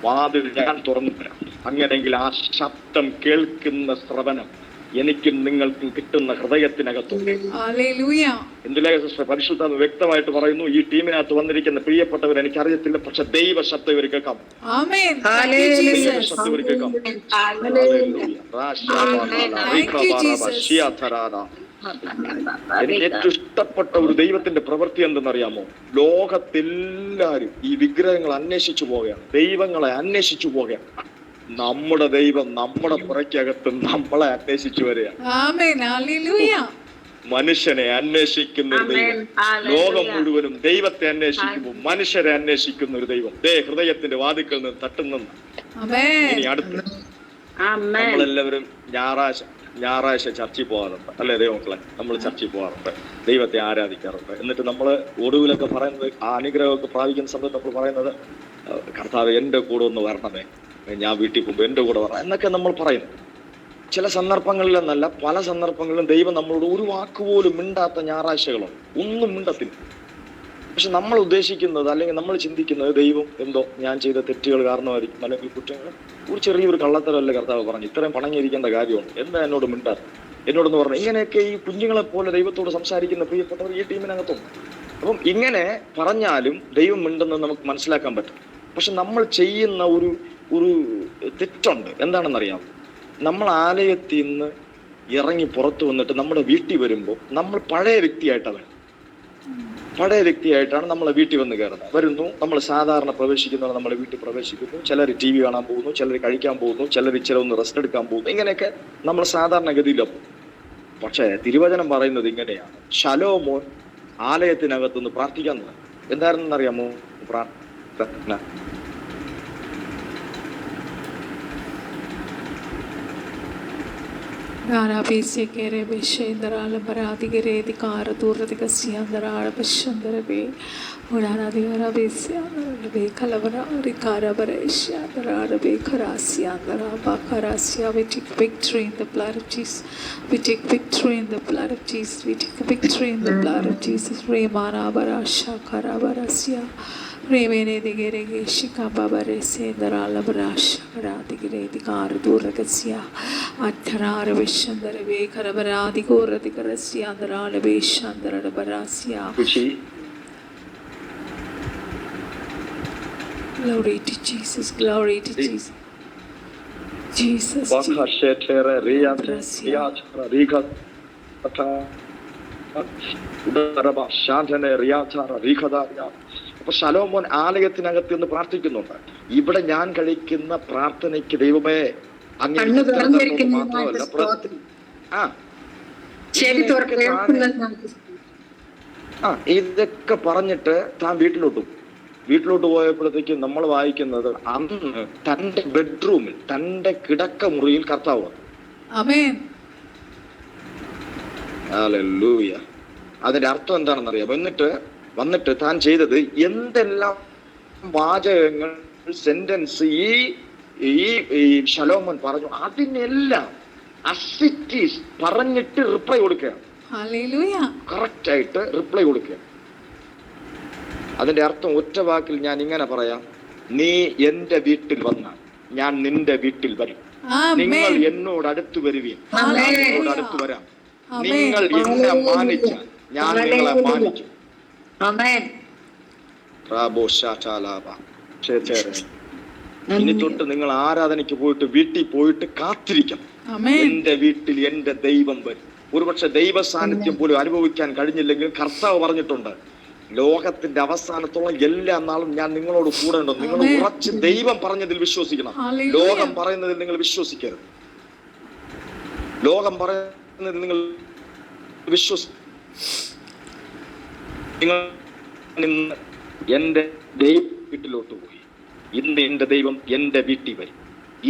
വാതിൽ ഞാൻ തുറന്നു തരാം. അങ്ങനെയെങ്കിൽ ആ ശബ്ദം കേൾക്കുന്ന ശ്രവണം എനിക്കും നിങ്ങൾക്കും കിട്ടുന്ന ഹൃദയത്തിനകത്തുണ്ട്. എന്തിലെ പരിശുദ്ധ വ്യക്തമായിട്ട് പറയുന്നു, ഈ ടീമിനകത്ത് വന്നിരിക്കുന്ന പ്രിയപ്പെട്ടവർ എനിക്കറിയത്തില്ല, പക്ഷെ ദൈവ ശബ്ദം ഇവർ കേൾക്കാം. ശബ്ദം ഇവർ കേൾക്കാം. എനിക്ക് ഏറ്റവും ഇഷ്ടപ്പെട്ട ഒരു ദൈവത്തിന്റെ പ്രവൃത്തി എന്തെന്നറിയാമോ? ലോകത്തെല്ലാരും ഈ വിഗ്രഹങ്ങൾ അന്വേഷിച്ചു പോവുകയാണ്, ദൈവങ്ങളെ അന്വേഷിച്ചു പോവുകയാണ്. നമ്മുടെ ദൈവം നമ്മുടെ പുറയ്ക്കകത്ത് നമ്മളെ അന്വേഷിച്ചു വരികയാണ്. മനുഷ്യനെ അന്വേഷിക്കുന്ന ഒരു ദൈവം. ലോകം മുഴുവനും ദൈവത്തെ അന്വേഷിക്കുമ്പോൾ മനുഷ്യരെ അന്വേഷിക്കുന്ന ഒരു ദൈവം ഹൃദയത്തിന്റെ വാതിക്കൽ നിന്ന് തട്ടുന്ന. ഇനി അടുത്ത് നമ്മളെല്ലാവരും ഞായറാഴ്ച ഞായറാഴ്ച ചർച്ചിൽ പോകാറുണ്ട്, അല്ലേ ദൈവമക്കളെ? നമ്മൾ ചർച്ചിൽ പോകാറുണ്ട്, ദൈവത്തെ ആരാധിക്കാറുണ്ട്. എന്നിട്ട് നമ്മൾ ഒടുവിലൊക്കെ പറയുന്നത്, ആ അനുഗ്രഹമൊക്കെ പ്രാപിക്കുന്ന സമയത്ത് നമ്മൾ പറയുന്നത്, കർത്താവ് എൻ്റെ കൂടെ ഒന്ന് വരണമേ, ഞാൻ വീട്ടിൽ പോകുമ്പോൾ എൻ്റെ കൂടെ വരണം എന്നൊക്കെ നമ്മൾ പറയുന്നു. ചില സന്ദർഭങ്ങളിലെന്നല്ല, പല സന്ദർഭങ്ങളിലും ദൈവം നമ്മളോട് ഒരു വാക്കുപോലും മിണ്ടാത്ത ഞായറാഴ്ചകളുണ്ട്, ഒന്നും മിണ്ടത്തില്ല. പക്ഷെ നമ്മൾ ഉദ്ദേശിക്കുന്നത് അല്ലെങ്കിൽ നമ്മൾ ചിന്തിക്കുന്നത്, ദൈവം എന്തോ ഞാൻ ചെയ്ത തെറ്റുകൾ കാരണമായിരിക്കും, അല്ലെങ്കിൽ കുറ്റങ്ങൾ, ഒരു ചെറിയൊരു കള്ളത്തരമല്ലേ കർത്താവ് പറഞ്ഞു, ഇത്രയും പണങ്ങിയിരിക്കേണ്ട കാര്യമുണ്ട്, എന്താ എന്നോട് മിണ്ടാത്ത, എന്നോടൊന്ന് പറഞ്ഞു. ഇങ്ങനെയൊക്കെ ഈ കുഞ്ഞുങ്ങളെ പോലെ ദൈവത്തോട് സംസാരിക്കുന്ന പ്രിയപ്പെട്ടവർ ഈ ടീമിനകത്തുണ്ട്. അപ്പം ഇങ്ങനെ പറഞ്ഞാലും ദൈവം മിണ്ടെന്ന് നമുക്ക് മനസ്സിലാക്കാൻ പറ്റും. പക്ഷെ നമ്മൾ ചെയ്യുന്ന ഒരു തെറ്റുണ്ട്. എന്താണെന്നറിയാം? നമ്മൾ ആലയത്തിൽ നിന്ന് ഇറങ്ങി പുറത്തു വന്നിട്ട് നമ്മുടെ വീട്ടിൽ വരുമ്പോൾ നമ്മൾ പഴയ വ്യക്തിയായിട്ടാണ് നമ്മളെ വീട്ടിൽ വന്ന് കയറുന്നത്. വരുന്നു, നമ്മൾ സാധാരണ പ്രവേശിക്കുന്നവർ നമ്മളെ വീട്ടിൽ പ്രവേശിക്കുന്നു. ചിലർ TV കാണാൻ പോകുന്നു, ചിലർ കഴിക്കാൻ പോകുന്നു, ചിലർ ഇച്ചിരി ഒന്ന് റെസ്റ്റ് എടുക്കാൻ പോകുന്നു. ഇങ്ങനെയൊക്കെ നമ്മൾ സാധാരണഗതിയിലാണ്. പക്ഷേ തിരുവചനം പറയുന്നത് ഇങ്ങനെയാണ്: ശലോമോൻ ആലയത്തിനകത്തുനിന്ന് പ്രാർത്ഥിക്കാൻ തുടങ്ങി. എന്തായിരുന്നറിയാമോ പ്രാർത്ഥന? Narabese kere beshendra baradigere dikara duradiga siandra beshendra be urana digara besiandra be kalavara rikara bareshandra be karasiandra bakarasya. We take victory in the blood of Jesus. We take victory in the blood of Jesus. We take victory in the blood of Jesus. Remana barasha karabarasya. Remene digere shikamba baresendra labrasha karadigere dikara duradiga Atharara Vishandara Vekarabara Digora Dikarasiandra Veshandra Barasia. Glory to Jesus, glory to Jesus. Jesus. അപ്പൊ ശലോമോൻ ആലയത്തിനകത്ത് നിന്ന് പ്രാർത്ഥിക്കുന്നുണ്ട്. ഇവിടെ ഞാൻ കഴിക്കുന്ന പ്രാർത്ഥനയ്ക്ക് ദൈവമേ മാത്രമല്ല, ഇതൊക്കെ പറഞ്ഞിട്ട് താൻ വീട്ടിലോട്ട് പോയപ്പോഴത്തേക്കും നമ്മൾ വായിക്കുന്നത്, അന്ന് തന്റെ ബെഡ്റൂമിൽ, തന്റെ കിടക്ക മുറിയിൽ കർത്താവ്. ഹല്ലേലൂയ. അതിന്റെ അർത്ഥം എന്താണെന്നറിയാം? വന്നിട്ട് താൻ ചെയ്തത് എന്തെല്ലാം വാചകങ്ങൾ, സെന്റൻസ് ഈ ശലോമോൻ പറഞ്ഞു, അതിനെല്ലാം അസിറ്റീസ് പറഞ്ഞിട്ട് റിപ്ലൈ കൊടുക്കുകയാണ്. കറക്റ്റ് ആയിട്ട് റിപ്ലൈ കൊടുക്കുക. അതിന്റെ അർത്ഥം ഒറ്റ വാക്കിൽ ഞാൻ ഇങ്ങനെ പറയാം: നീ എന്റെ വീട്ടിൽ വന്നാൽ ഞാൻ നിന്റെ വീട്ടിൽ വരും. നിങ്ങൾ എന്നോട് അടുത്ത് വരുവീൻ, എന്നോട് അടുത്ത് വരാം. നിങ്ങൾ എന്നെ മാനിച്ചാൽ ഞാൻ നിങ്ങളെ മാനിക്കും. ഇനി തൊട്ട് നിങ്ങൾ ആരാധനയ്ക്ക് പോയിട്ട് വീട്ടിൽ പോയിട്ട് കാത്തിരിക്കണം. എന്റെ വീട്ടിൽ എന്റെ ദൈവം വരും. ഒരുപക്ഷെ ദൈവ സാന്നിധ്യം പോലും അനുഭവിക്കാൻ കഴിഞ്ഞില്ലെങ്കിൽ കർത്താവ് പറഞ്ഞിട്ടുണ്ട്, ലോകത്തിന്റെ അവസാനത്തോളം എല്ലാ നാളും ഞാൻ നിങ്ങളോട് കൂടെ ഉണ്ടോ. നിങ്ങൾ ഉറച്ച് ദൈവം പറഞ്ഞതിൽ വിശ്വസിക്കണം. ലോകം പറയുന്നതിൽ നിങ്ങൾ വിശ്വസിക്കരുത്. ലോകം പറയുന്നതിൽ നിങ്ങൾ നിങ്ങൾ എന്റെ ദൈവ വീട്ടിലോട്ട് പോയി, ഇന്ന് എന്റെ ദൈവം എന്റെ വീട്ടിൽ വരും.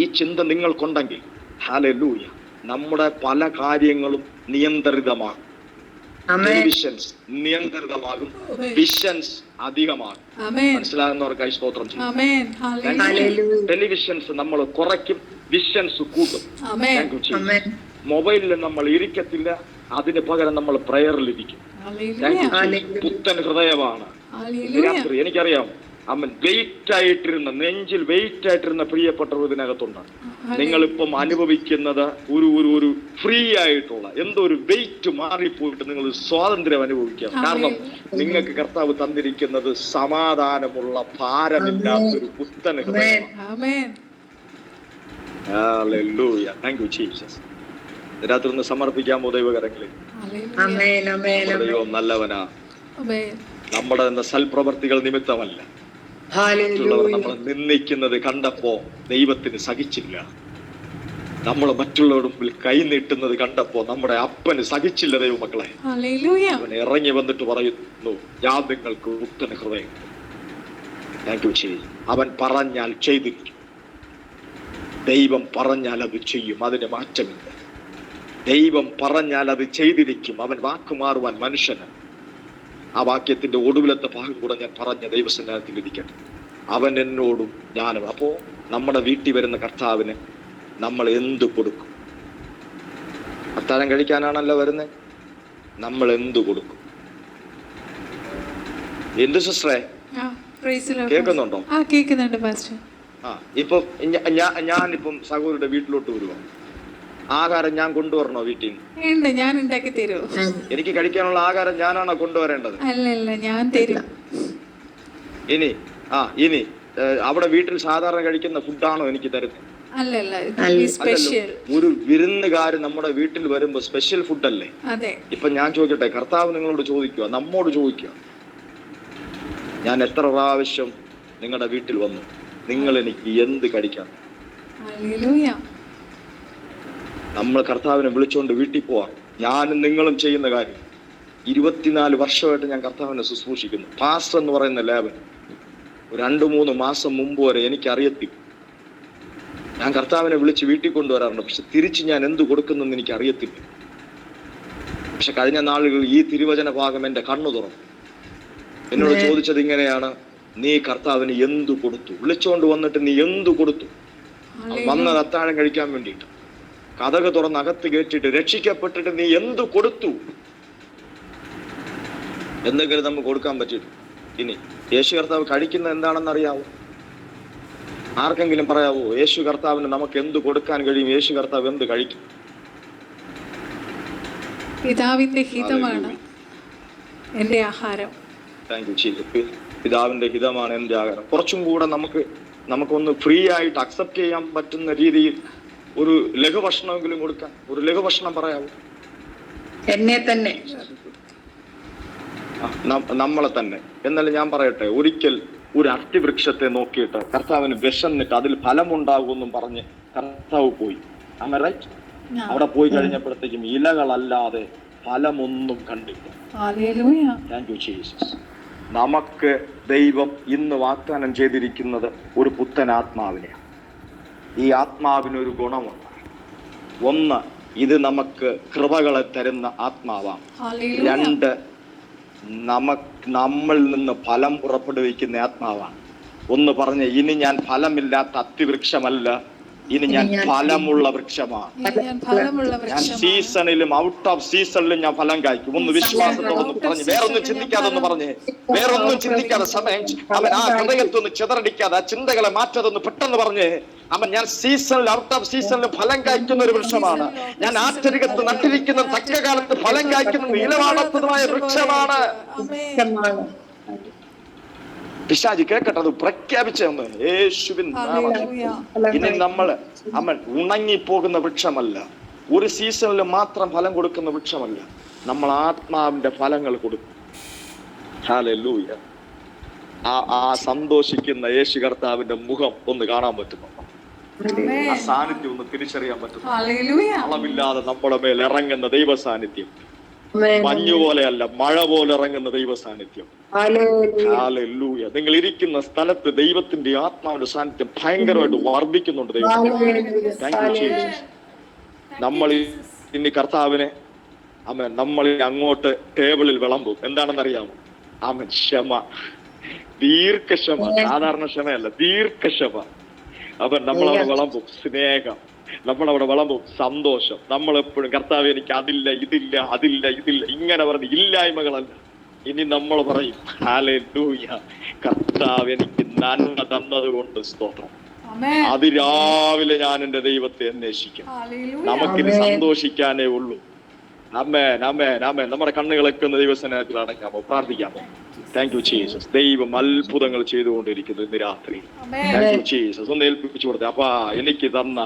ഈ ചിന്ത നിങ്ങൾക്കുണ്ടെങ്കിൽ ഹല്ലേലൂയ, നമ്മുടെ പല കാര്യങ്ങളും നിയന്ത്രിതമാകും. Televisions നിയന്ത്രിതമാകും, visions അധികമാകും. മനസ്സിലാകുന്നവർക്കായി സ്തോത്രം ചെയ്യും. ടെലിവിഷൻസ് നമ്മൾ കുറയ്ക്കും, വിഷൻസ് കൂട്ടും. മൊബൈലിൽ നമ്മൾ ഇരിക്കത്തില്ല, അതിന് പകരം നമ്മൾ പ്രയറിലിരിക്കും. പുത്തൻ ഹൃദയമാണ് രാത്രി. എനിക്കറിയാം, അമ്മൻ വെയിറ്റ് ആയിട്ടിരുന്ന, നെഞ്ചിൽ വെയിറ്റ് ആയിട്ടിരുന്ന പ്രിയപ്പെട്ടവർ ഇതിനകത്തുണ്ട്. നിങ്ങളിപ്പം അനുഭവിക്കുന്നത് ഒരു ഫ്രീ ആയിട്ടുള്ള എന്തോ ഒരു വെയിറ്റ് മാറിപ്പോയിട്ട് നിങ്ങൾ സ്വാതന്ത്ര്യം അനുഭവിക്കുക. കാരണം നിങ്ങൾക്ക് കർത്താവ് തന്നിരിക്കുന്നത് സമാധാനമുള്ള, ഭാരമില്ലാത്തൊരു പുത്തൻ ഹൃദയമാണ്. ഹല്ലേലൂയ. Thank you Jesus. രാത്രി ഒന്ന് സമർപ്പിക്കാമോ ദൈവകരങ്ങളിൽ? ദൈവം നല്ലവനാ. നമ്മുടെ സൽപ്രവർത്തികൾ നിമിത്തമല്ല, മറ്റുള്ളവർ നമ്മളെ നിന്ദിക്കുന്നത് കണ്ടപ്പോ ദൈവത്തിന് സഹിച്ചില്ല. നമ്മൾ മറ്റുള്ളവരുടെ മുമ്പിൽ കൈ നീട്ടുന്നത് കണ്ടപ്പോ നമ്മുടെ അപ്പന് സഹിച്ചില്ല. ദൈവമക്കളെ, അവൻ ഇറങ്ങി വന്നിട്ട് പറയുന്നു, ഞാൻ നിങ്ങൾക്ക് പുത്തൻ ഹൃദയം. താങ്ക് യു ചെയ്യും. അവൻ പറഞ്ഞാൽ ചെയ്തിരിക്കും. ദൈവം പറഞ്ഞാൽ അത് ചെയ്യും, അതിന് മാറ്റമില്ല. ദൈവം പറഞ്ഞാൽ അത് ചെയ്തിരിക്കും. അവൻ വാക്ക് മാറുവാൻ മനുഷ്യന്. ആ വാക്യത്തിന്റെ ഒടുവിലത്തെ ഭാഗം കൂടെ ഞാൻ പറഞ്ഞ ദൈവസന്നിധാനത്തിൽ ഇരിക്കട്ടെ. അവൻ എന്നോടും ഞാനും. അപ്പോ നമ്മുടെ വീട്ടിൽ വരുന്ന കർത്താവിന് നമ്മൾ എന്ത് കൊടുക്കും? അത്താഴം കഴിക്കാനാണല്ലോ വരുന്നത്. നമ്മൾ എന്ത് കൊടുക്കും? എന്ത് സിസ്റ്ററെ കേൾക്കുന്നുണ്ടോ? കേൾക്കുന്നുണ്ട് പാസ്റ്റർ. ഇപ്പം ഞാനിപ്പം സഹോദരിയുടെ വീട്ടിലോട്ട് വരുവാ. ആഹാരം ഞാൻ കൊണ്ടുവരണോ വീട്ടിൽ? ഞാൻ ഉണ്ടാക്കി തരൂ. എനിക്ക് കഴിക്കാനുള്ള ആഹാരം ഞാനാണോ കൊണ്ടുവരേണ്ടത്? അല്ലല്ല, ഞാൻ തരും. ഇനി അവിടെ വീട്ടിൽ സാധാരണ കഴിക്കുന്ന ഫുഡാണോ എനിക്ക് തരുന്നത്? സ്പെഷ്യൽ. ഒരു വിരുന്നുകാര് നമ്മുടെ വീട്ടിൽ വരുമ്പോ സ്പെഷ്യൽ ഫുഡല്ലേ? അതെ. ഇപ്പൊ ഞാൻ ചോദിക്കട്ടെ, കർത്താവ് നിങ്ങളോട് ചോദിക്കുക, നമ്മോട് ചോദിക്കുക, ഞാൻ എത്ര പ്രാവശ്യം നിങ്ങളുടെ വീട്ടിൽ വന്നു, നിങ്ങൾ എനിക്ക് എന്ത് കഴിക്കാം? നമ്മൾ കർത്താവിനെ വിളിച്ചുകൊണ്ട് വീട്ടിൽ പോവാം. ഞാനും നിങ്ങളും ചെയ്യുന്ന കാര്യം. 24 വർഷമായിട്ട് ഞാൻ കർത്താവിനെ ശുശ്രൂഷിക്കുന്നു. പാസ്റ്റർ എന്ന് പറയുന്ന ലേബൻ 2-3 മാസം മുമ്പ് വരെ എനിക്കറിയത്തില്ല. ഞാൻ കർത്താവിനെ വിളിച്ച് വീട്ടിൽ കൊണ്ടുവരാറുണ്ട്. പക്ഷെ തിരിച്ച് ഞാൻ എന്ത് കൊടുക്കുന്നെന്ന് എനിക്ക് അറിയത്തില്ല. പക്ഷെ കഴിഞ്ഞ നാളുകളിൽ ഈ തിരുവചന ഭാഗം എൻ്റെ കണ്ണു തുറന്നു. എന്നോട് ചോദിച്ചത് ഇങ്ങനെയാണ്, നീ കർത്താവിന് എന്തു കൊടുത്തു? വിളിച്ചുകൊണ്ട് വന്നിട്ട് നീ എന്തു കൊടുത്തു? വന്നത് അത്താഴം കഴിക്കാൻ വേണ്ടിയിട്ട്. കഥക് തുറന്ന് അകത്ത് കയറ്റിട്ട് രക്ഷിക്കപ്പെട്ടിട്ട് നീ എന്തു കൊടുത്തു? എന്തെങ്കിലും നമുക്ക് കൊടുക്കാൻ പറ്റിയിട്ടു? ഇനി യേശു കർത്താവ് കഴിക്കുന്നത് എന്താണെന്ന് അറിയാവോ? ആർക്കെങ്കിലും പറയാവോ യേശു കർത്താവിന് നമുക്ക് എന്ത് കൊടുക്കാൻ കഴിയും? യേശു കർത്താവ് എന്ത് കഴിക്കും? പിതാവിന്റെ ഹിതമാണ് എൻ്റെ ആഹാരം. Thank you Jesus. പിതാവിന്റെ ഹിതമാണ് എൻ്റെ ആഹാരം. കുറച്ചും കൂടെ നമുക്കൊന്ന് ഫ്രീ ആയിട്ട് അക്സെപ്റ്റ് ചെയ്യാൻ പറ്റുന്ന രീതിയിൽ ഒരു ലഘുഭക്ഷണമെങ്കിലും കൊടുക്കാൻ. ഒരു ലഘുഭക്ഷണം പറയാവോ? എന്നെ തന്നെ, നമ്മളെ തന്നെ. എന്നാലും ഞാൻ പറയട്ടെ, ഒരിക്കൽ ഒരു അത്തിവൃക്ഷത്തെ നോക്കിയിട്ട് കർത്താവിന് വിശന്നിട്ട് അതിൽ ഫലമുണ്ടാകുമെന്നും പറഞ്ഞ് കർത്താവ് പോയി. റൈറ്റ്? അവിടെ പോയി കഴിഞ്ഞപ്പോഴത്തേക്കും ഇലകളല്ലാതെ ഫലമൊന്നും കണ്ടില്ല. Thank you Jesus. നമുക്ക് ദൈവം ഇന്ന് വാഗ്ദാനം ചെയ്തിരിക്കുന്നത് ഒരു പുത്തൻ ആത്മാവിനെയാണ്. ഈ ആത്മാവിനൊരു ഗുണമുണ്ട്. ഒന്ന്, ഇത് നമുക്ക് കൃപകളെ തരുന്ന ആത്മാവാണ്. 2, നമ്മളിൽ നിന്ന് ഫലം പുറപ്പെടുവിക്കുന്ന ആത്മാവാണ്. ഒന്ന് പറഞ്ഞ്, ഇനി ഞാൻ ഫലമില്ലാത്ത അത്തിവൃക്ഷമല്ല, ഇനി ഞാൻ ഫലമുള്ള വൃക്ഷമാണ്. ഞാൻ സീസണിലും ഔട്ട് ഓഫ് സീസണിലും ഞാൻ ഫലം കായ്ക്കും. ഒന്ന് വിശ്വാസത്തോടൊന്ന് പറഞ്ഞ്, വേറൊന്നും ചിന്തിക്കാതെ ഒന്ന് പറഞ്ഞ്, വേറൊന്നും ചിന്തിക്കാതെ സമയം അവൻ ആ ഹൃദയത്തൊന്ന് ചിതറടിക്കാതെ ആ ചിന്തകളെ മാറ്റാതൊന്ന് പെട്ടെന്ന് പറഞ്ഞ്, ഞാൻ സീസണിൽ ഔട്ട് ഓഫ് സീസണിൽ ഫലം കായ്ക്കുന്ന ഒരു വൃക്ഷമാണ്. ഞാൻ ആറ്റരികത്ത് നട്ടിരിക്കുന്ന തക്ക കാലത്ത് ഫലം കായ്ക്കുന്ന ഇലവാടത്തതുമായ വൃക്ഷമാണ്. പിശാചി കേൾക്കട്ടെ, അത് പ്രഖ്യാപിച്ചെന്ന് യേശുവിൻ നാമത്തിൽ. ഇനി നമ്മൾ ഉണങ്ങിപ്പോകുന്ന വൃക്ഷമല്ല, ഒരു സീസണിൽ മാത്രം ഫലം കൊടുക്കുന്ന വൃക്ഷമല്ല, നമ്മൾ ആത്മാവിന്റെ ഫലങ്ങൾ കൊടുക്കും. ഹല്ലേലൂയ. ആ സന്തോഷിക്കുന്ന യേശു കർത്താവിന്റെ മുഖം ഒന്ന് കാണാൻ പറ്റുന്നു. ആ സാന്നിധ്യം ഒന്ന് തിരിച്ചറിയാൻ പറ്റുന്നു. അളവില്ലാതെ നമ്മുടെ മേൽ ഇറങ്ങുന്ന ദൈവ സാന്നിധ്യം. മഞ്ഞുപോലെയല്ല, മഴ പോലെ ഇറങ്ങുന്ന ദൈവ സാന്നിധ്യം. ഹല്ലേലൂയ. നിങ്ങൾ ഇരിക്കുന്ന സ്ഥലത്ത് ദൈവത്തിന്റെ ആത്മാവിന്റെ സാന്നിധ്യം ഭയങ്കരമായിട്ട് വർദ്ധിക്കുന്നുണ്ട്. ദൈവം താങ്ക് യു ജീസസ്. നമ്മൾ ഇനി കർത്താവിനെ നമ്മൾ അങ്ങോട്ട് ടേബിളിൽ വിളമ്പും. എന്താണെന്നറിയാമോ? ക്ഷമ, ദീർഘക്ഷമ. സാധാരണ ക്ഷമയല്ല, ദീർഘക്ഷമ. നമ്മളവിടെ വിളമ്പും സ്നേഹം, നമ്മളവിടെ വിളമ്പും സന്തോഷം. നമ്മളെപ്പോഴും കർത്താവ് എനിക്ക് അതില്ല, ഇതില്ല, അതില്ല, ഇതില്ല, ഇങ്ങനെ പറഞ്ഞ് ഇല്ലായ്മകളല്ല. ഇനി നമ്മൾ പറയും, ഹല്ലേലൂയ, കർത്താവ് എനിക്ക് നന്മ തന്നത് കൊണ്ട് സ്തോത്രം. അതിരാവിലെ ഞാൻ എൻ്റെ ദൈവത്തെ അന്വേഷിക്കും. നമുക്കിനി സന്തോഷിക്കാനേ ഉള്ളൂ. ആമേൻ, ആമേൻ, ആമേൻ. നമ്മുടെ കണ്ണുകളൊക്കെ ഒന്ന് ദൈവസന്നിധിയിൽ അടയ്ക്കാമോ? പ്രാർത്ഥിക്കാമോ? Thank you Jesus. ദൈവം അത്ഭുതങ്ങൾ ചെയ്തുകൊണ്ടിരിക്കുന്നു ഇന്ന് രാത്രി. Thank you Jesus. ഒന്ന് ഏൽപ്പിച്ചു കൊടുത്തേ. അപ്പാ, എനിക്ക് തന്ന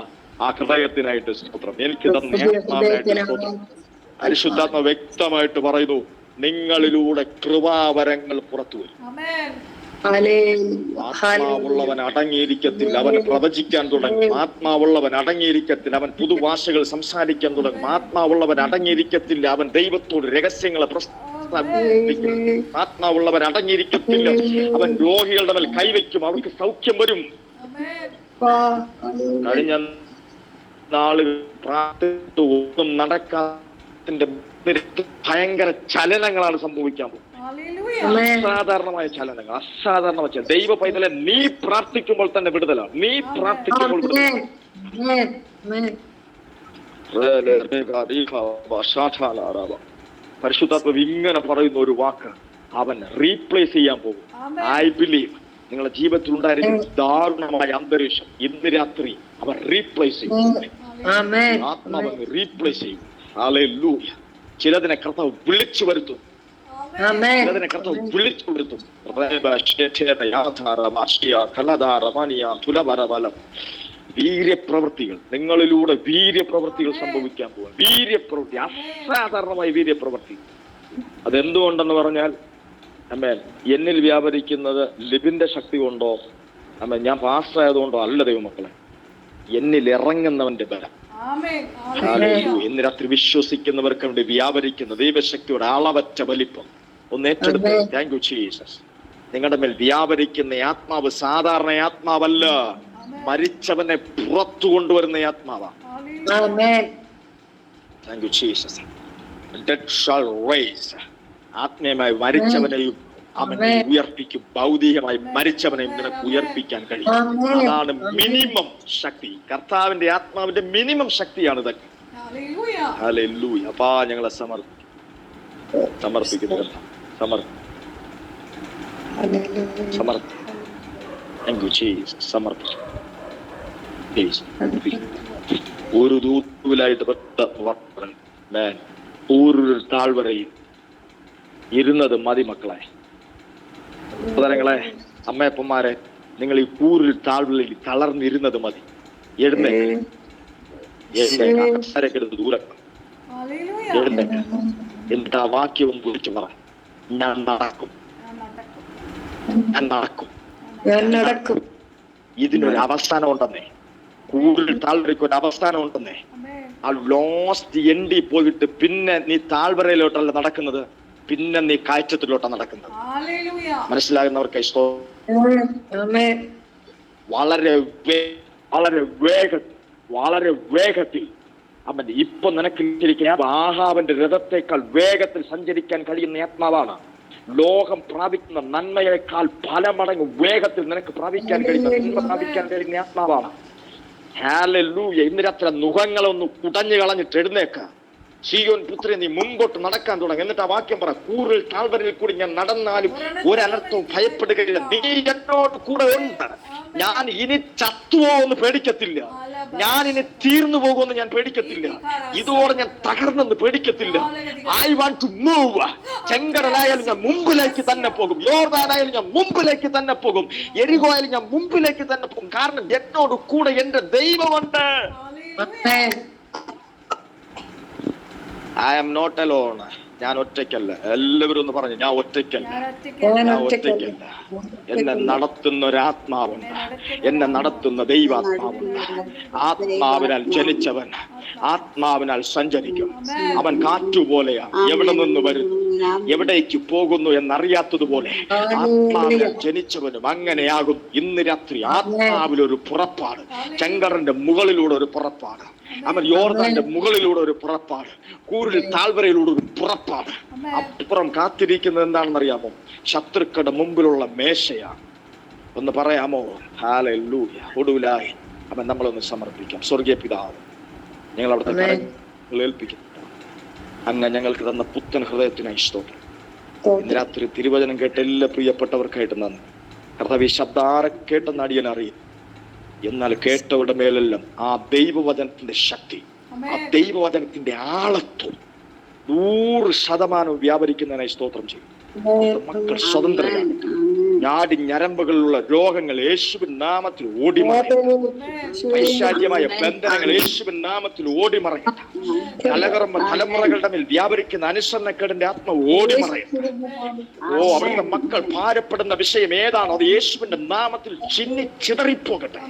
ആ ഹൃദയത്തിനായിട്ട് സ്തോത്രം, എനിക്ക് തന്ന ആത്മാവിനായിട്ട് സ്തോത്രം. പരിശുദ്ധാത്മ വ്യക്തമായിട്ട് പറയുന്നു, നിങ്ങളിലൂടെ കൃപാവരങ്ങൾ പുറത്തു വരും. ആത്മാവുള്ളവൻ അടങ്ങിയിരിക്കത്തില്ല, അവൻ പ്രവചിക്കാൻ തുടങ്ങും. ആത്മാവുള്ളവൻ അടങ്ങിയിരിക്കത്തില്ല, അവൻ പുതുഭാഷകൾ സംസാരിക്കാൻ തുടങ്ങും. ആത്മാവുള്ളവൻ അടങ്ങിയിരിക്കത്തില്ല, അവൻ ദൈവത്തോട് രഹസ്യങ്ങളെ പ്രസ്താവിക്കും. ആത്മാവുള്ളവൻ അടങ്ങിയിരിക്കത്തില്ല, അവൻ രോഗികളുടെ മേൽ കൈവയ്ക്കും, അവർക്ക് സൗഖ്യം വരും. കഴിഞ്ഞ നാളുകൾ പ്രാർത്ഥിച്ചിട്ട് ഒന്നും നടക്കാത്തിന്റെ ഭയങ്കര ചലനങ്ങളാണ് സംഭവിക്കാൻ പോകുന്നത്. അസാധാരണമായ ചലനങ്ങൾ, അസാധാരണമായ ദൈവ പൈതലെ, നീ പ്രാർത്ഥിക്കുമ്പോൾ തന്നെ വിടുതലാണ്. നീ പ്രാർത്ഥിക്കുമ്പോൾ പരിശുദ്ധാത്മാവ് ഇങ്ങനെ പറയുന്ന ഒരു വാക്ക് അവൻ റീപ്ലേസ് ചെയ്യാൻ പോകും. ഐ ബിലീവ് നിങ്ങളുടെ ജീവിതത്തിൽ ഉണ്ടായിരുന്ന ദാരുണമായ അന്തരീക്ഷം ഇന്ന് രാത്രി അവൻ റീപ്ലേസ് ചെയ്യും. ആത്മാവ് റീപ്ലേസ് ചെയ്യും. ഹല്ലേലൂയ. ചിലതിനെ കർത്താവ് വിളിച്ചു വരുത്തും. ചിലതിനെ കർത്താവ് വിളിച്ചു വരുത്തും. വീര്യപ്രവൃത്തികൾ നിങ്ങളിലൂടെ വീര്യപ്രവൃത്തികൾ സംഭവിക്കാൻ പോകും. വീര്യപ്രവൃത്തി, അസാധാരണമായ വീര്യപ്രവൃത്തി. അതെന്തുകൊണ്ടെന്ന് പറഞ്ഞാൽ അമ്മേൻ എന്നിൽ വ്യാപരിക്കുന്നത് ലിബിന്റെ ശക്തി കൊണ്ടോ അമ്മേൻ ഞാൻ പാസ്റ്റർ ആയതുകൊണ്ടോ അല്ല ദൈവമക്കളെ, എന്നിൽ ഇറങ്ങുന്നവന്റെ ബലം. ഇന്ന് രാത്രി വിശ്വസിക്കുന്നവർക്ക് വേണ്ടി വ്യാപരിക്കുന്ന ദൈവശക്തിയുടെ അളവറ്റ വലിപ്പം ഒന്ന് ഏറ്റെടുത്ത്. Thank you Jesus. നിങ്ങളുടെ മേൽ വ്യാപരിക്കുന്ന ആത്മാവ് സാധാരണ ആത്മാവല്ല, മരിച്ചവനെ പുറത്തു കൊണ്ടുവരുന്ന ആത്മാവാണ്. Thank you Jesus. Dead shall raise. ആത്മീയമായി മരിച്ചവനെയും അവനെ ഉയർപ്പിക്കും. ഭൗതികമായി മരിച്ചവനെയും നിനക്ക് ഉയർപ്പിക്കാൻ കഴിയും. അതാണ് മിനിമം ശക്തി. കർത്താവിന്റെ ആത്മാവിന്റെ മിനിമം ശക്തിയാണ് ഇതൊക്കെ. ഹല്ലേലൂയ. അപ്പാ ഞങ്ങളെ സമർപ്പിക്കുന്നു. സമർപ്പിക്കും. ഒരു ദൂരത്തിലായിട്ട് ഒരു താഴ്വരയിൽ ഇരുന്നത് മതി മക്കളെ. സഹോദരങ്ങളെ, അമ്മയപ്പന്മാരെ, നിങ്ങൾ ഈ കൂരിൽ താഴ്വരയിൽ തളർന്നിരുന്നത് മതി. എഴുന്നേക്കെടുത്ത് ദൂരം എഴുന്നേക്ക. എന്നിട്ട് ആ വാക്യവും കുറിച്ച് പറ, ഞാൻ നടക്കും. ഇതിനൊരു അവസാനം ഉണ്ടെന്നേ. കൂരിൽ താഴ്വരയ്ക്ക് ഒരു അവസാനം ഉണ്ടെന്നേ. ആ ലോസ്റ്റ് എൻഡി പോയിട്ട് പിന്നെ നീ താഴ്വരയിലോട്ടല്ല നടക്കുന്നത്, പിന്നെ നീ കയറ്റത്തിലോട്ടാണ് നടക്കുന്നത്. മനസ്സിലാകുന്നവർക്ക് വളരെ വേഗത്തിൽ അവൻ ഇപ്പൊ നിനക്ക് ആഹാബിന്റെ രഥത്തെക്കാൾ വേഗത്തിൽ സഞ്ചരിക്കാൻ കഴിയുന്ന ആത്മാവാണ്. ലോകം പ്രാപിക്കുന്ന നന്മയേക്കാൾ പല മടങ്ങ് വേഗത്തിൽ നിനക്ക് പ്രാപിക്കാൻ കഴിയുന്ന ആത്മാവാണ്. ഹല്ലേലൂയ. ഇന്ന് രാത്രി മുഖങ്ങളൊന്ന് കുടഞ്ഞു കളഞ്ഞിട്ട് എഴുന്നേക്ക. സീയോൻ പുത്രി, നീ മുമ്പോട്ട് നടക്കാൻ തുടങ്ങി. എന്നിട്ട് ആ വാക്യം പറ, കൂറിൽ താഴ്വരയിൽ കൂടി ഞാൻ നടന്നാലും ഒരനർത്ഥവും ഭയപ്പെടുകയില്ല. നീ എന്നോട് കൂടെ ഉണ്ട്. ഞാൻ ഇനി ചത്തുപോകുമെന്ന് പേടിക്കത്തില്ല. ഞാൻ ഇനി തീർന്നു പോകുമെന്ന് ഞാൻ പേടിക്കത്തില്ല. ഇതോടെ ഞാൻ തകർന്നെന്ന് പേടിക്കത്തില്ല. I want to move. ചെങ്കടലായാലും ഞാൻ മുമ്പിലേക്ക് തന്നെ പോകും. യോർദാനായാലും ഞാൻ മുമ്പിലേക്ക് തന്നെ പോകും. എരിഹോ ആയാലും ഞാൻ മുമ്പിലേക്ക് തന്നെ പോകും. കാരണം എന്നോട് കൂടെ എന്റെ ദൈവമുണ്ട്. I am not alone. ഞാൻ ഒറ്റയ്ക്കല്ല. എല്ലാവരും ഒന്ന് പറഞ്ഞു, ഞാൻ ഒറ്റയ്ക്കല്ല. എന്നെ നടത്തുന്ന ഒരാത്മാവുണ്ട്. എന്നെ നടത്തുന്ന ദൈവാത്മാവുണ്ട്. ആത്മാവിനാൽ ജനിച്ചവൻ ആത്മാവിനാൽ സഞ്ചരിക്കും. അവൻ കാറ്റുപോലെയാണ്. എവിടെ നിന്ന് വരുന്നു, എവിടേക്ക് പോകുന്നു എന്നറിയാത്തതുപോലെ ആത്മാവിനാൽ ജനിച്ചവനും അങ്ങനെയാകും. ഇന്ന് രാത്രി ആത്മാവിലൊരു പുറപ്പാട്. ചെങ്കടലിന്റെ മുകളിലൂടെ ഒരു പുറപ്പാട്. അവൻ യോർദാന്റെ മുകളിലൂടെ ഒരു പുറപ്പാട്. കൂരിൽ താഴ്വരയിലൂടെ ഒരു പുറപ്പാട്. അപ്പുറം കാത്തിരിക്കുന്നത് എന്താണെന്നറിയാമോ? ശത്രുക്കളുടെ മുമ്പിലുള്ള മേശയാണ്. ഒന്ന് പറയാമോ? ഹല്ലേലൂയ. ഒടുവിലായി അവൻ നമ്മളൊന്ന് സമർപ്പിക്കാം. സ്വർഗീയ പിതാവ്, ഞങ്ങൾ അവിടുത്തെ കരങ്ങളിൽ ഏൽപ്പിക്കുന്നു. അങ്ങ് ഞങ്ങൾക്ക് തന്ന പുത്തൻ ഹൃദയത്തിനായി സ്തോത്രം. ഇന്ന് രാത്രി തിരുവചനം കേട്ട എല്ലാ പ്രിയപ്പെട്ടവർക്കായിട്ട് നന്ദി. കർത്താവ്, ഈ ശബ്ദാരെ കേട്ടെന്ന് അടിയൻ അറിയും. എന്നാൽ കേട്ടവരുടെ മേലെല്ലാം ആ ദൈവവചനത്തിന്റെ ശക്തി, ആ ദൈവവചനത്തിന്റെ ആളത്വം 100% വ്യാപരിക്കുന്നതിനായി സ്തോത്രം ചെയ്യും. മക്കൾ സ്വതന്ത്രരാണ്. ഞാടി ഞരമ്പുകളിലുള്ള രോഗങ്ങൾ യേശുവിൻ നാമത്തിൽ ഓടിമറയട്ടെ. പൈശാചികമായ ബന്ധനങ്ങൾ യേശുവിൻ നാമത്തിൽ ഓടിമറയട്ടെ. തലമുറകളുടെ മേൽ വ്യാപരിക്കുന്ന അനുസരണക്കേടിന്റെ ആത്മാവ് ഓടിമറയട്ടെ. അവരുടെ മക്കൾ ഭാരപ്പെടുന്ന വിഷയം ഏതാണോ അത് യേശുവിന്റെ നാമത്തിൽ ചിതറിപ്പോകട്ടെ.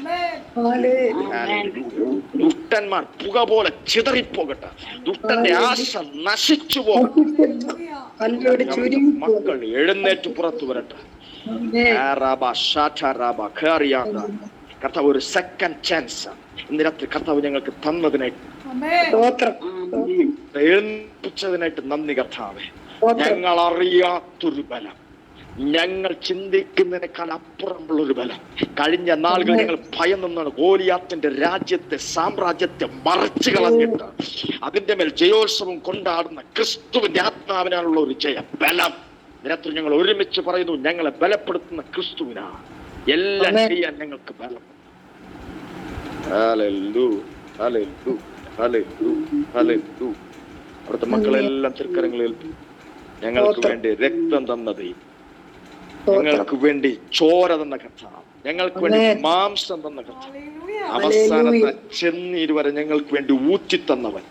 ദുഷ്ടന്മാർ പുക പോലെ ചിതറിപ്പോകട്ടെ. ദുഷ്ടന്റെ ആശ നശിച്ചു പോകട്ടെ. മക്കൾ എഴുന്നേറ്റ് പുറത്തു വരട്ടെ. കർത്താവ് ഒരു സെക്കൻഡ് ചാൻസ് ഇന്ന് രാത്രി കർത്താവ് ഞങ്ങൾക്ക് തന്നതിനായിട്ട് സ്തോത്രം എഴുന്നേൽപ്പിച്ചതിനായിട്ട് നന്ദി കർത്താവേ. ഞങ്ങൾ അറിയാത്തൊരു ബലം, ഞങ്ങൾ ചിന്തിക്കുന്നതിനേക്കാൾ അപ്പുറമുള്ളൊരു ബലം. കഴിഞ്ഞ നാളുകൾ ഞങ്ങൾ ഭയം നിന്നാണ് ഗോലിയാത്തിന്റെ രാജ്യത്തെ സാമ്രാജ്യത്തെ മറച്ചു കളഞ്ഞിട്ട് അതിന്റെ മേൽ ജയോത്സവം കൊണ്ടാടുന്ന ക്രിസ്തുവിന്റെ ആത്മാവിനാലുള്ള ഒരു ജയ ബലം. രാത്രി ഞങ്ങൾ ഒരുമിച്ച് പറയുന്നു, ഞങ്ങളെ ബലപ്പെടുത്തുന്ന ക്രിസ്തുവിനാണ് എല്ലാം ചെയ്യാൻ ഞങ്ങൾക്ക് ബലം. അവിടുത്തെ മക്കളെല്ലാം തൃക്കരങ്ങളിൽ ഞങ്ങൾക്ക് വേണ്ടി രക്തം തന്നത്, ഞങ്ങൾക്ക് വേണ്ടി ചോര തന്ന കർത്താവ്, ഞങ്ങൾക്ക് വേണ്ടി മാംസം തന്ന കർത്താവ്, അവസാനത്തെ ചെന്നീര് വരെ ഞങ്ങൾക്ക് വേണ്ടി ഊറ്റിത്തന്നവൻ,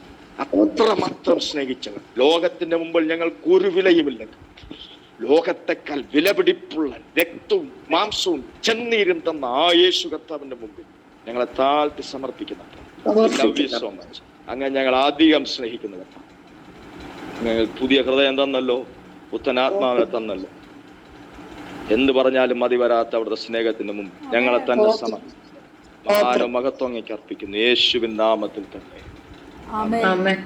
അത്രമാത്രം സ്നേഹിച്ചവൻ. ലോകത്തിന്റെ മുമ്പിൽ ഞങ്ങൾക്ക് ഒരു വിലയുമില്ല. ലോകത്തെക്കാൾ വിലപിടിപ്പുള്ള രക്തവും മാംസവും ചെന്നീരും തന്ന ആ യേശു കർത്താവിന്റെ മുമ്പിൽ ഞങ്ങളെ താഴ്ത്തി സമർപ്പിക്കുന്ന സോ മച്ച്. അങ്ങനെ ഞങ്ങൾ അധികം സ്നേഹിക്കുന്ന കർത്താവ്, ഞങ്ങൾ പുതിയ ഹൃദയം തന്നല്ലോ, പുത്തനാത്മാവിനെ തന്നല്ലോ. എന്ത് പറഞ്ഞാലും മതി വരാത്ത അവിടുത്തെ സ്നേഹത്തിന് മുമ്പ് ഞങ്ങളെ തന്നെ സമർപ്പിക്കും. മഹത്വം അങ്ങേക്ക് അർപ്പിക്കുന്നു യേശുവിൻ നാമത്തിൽ തന്നെ. ആമേൻ.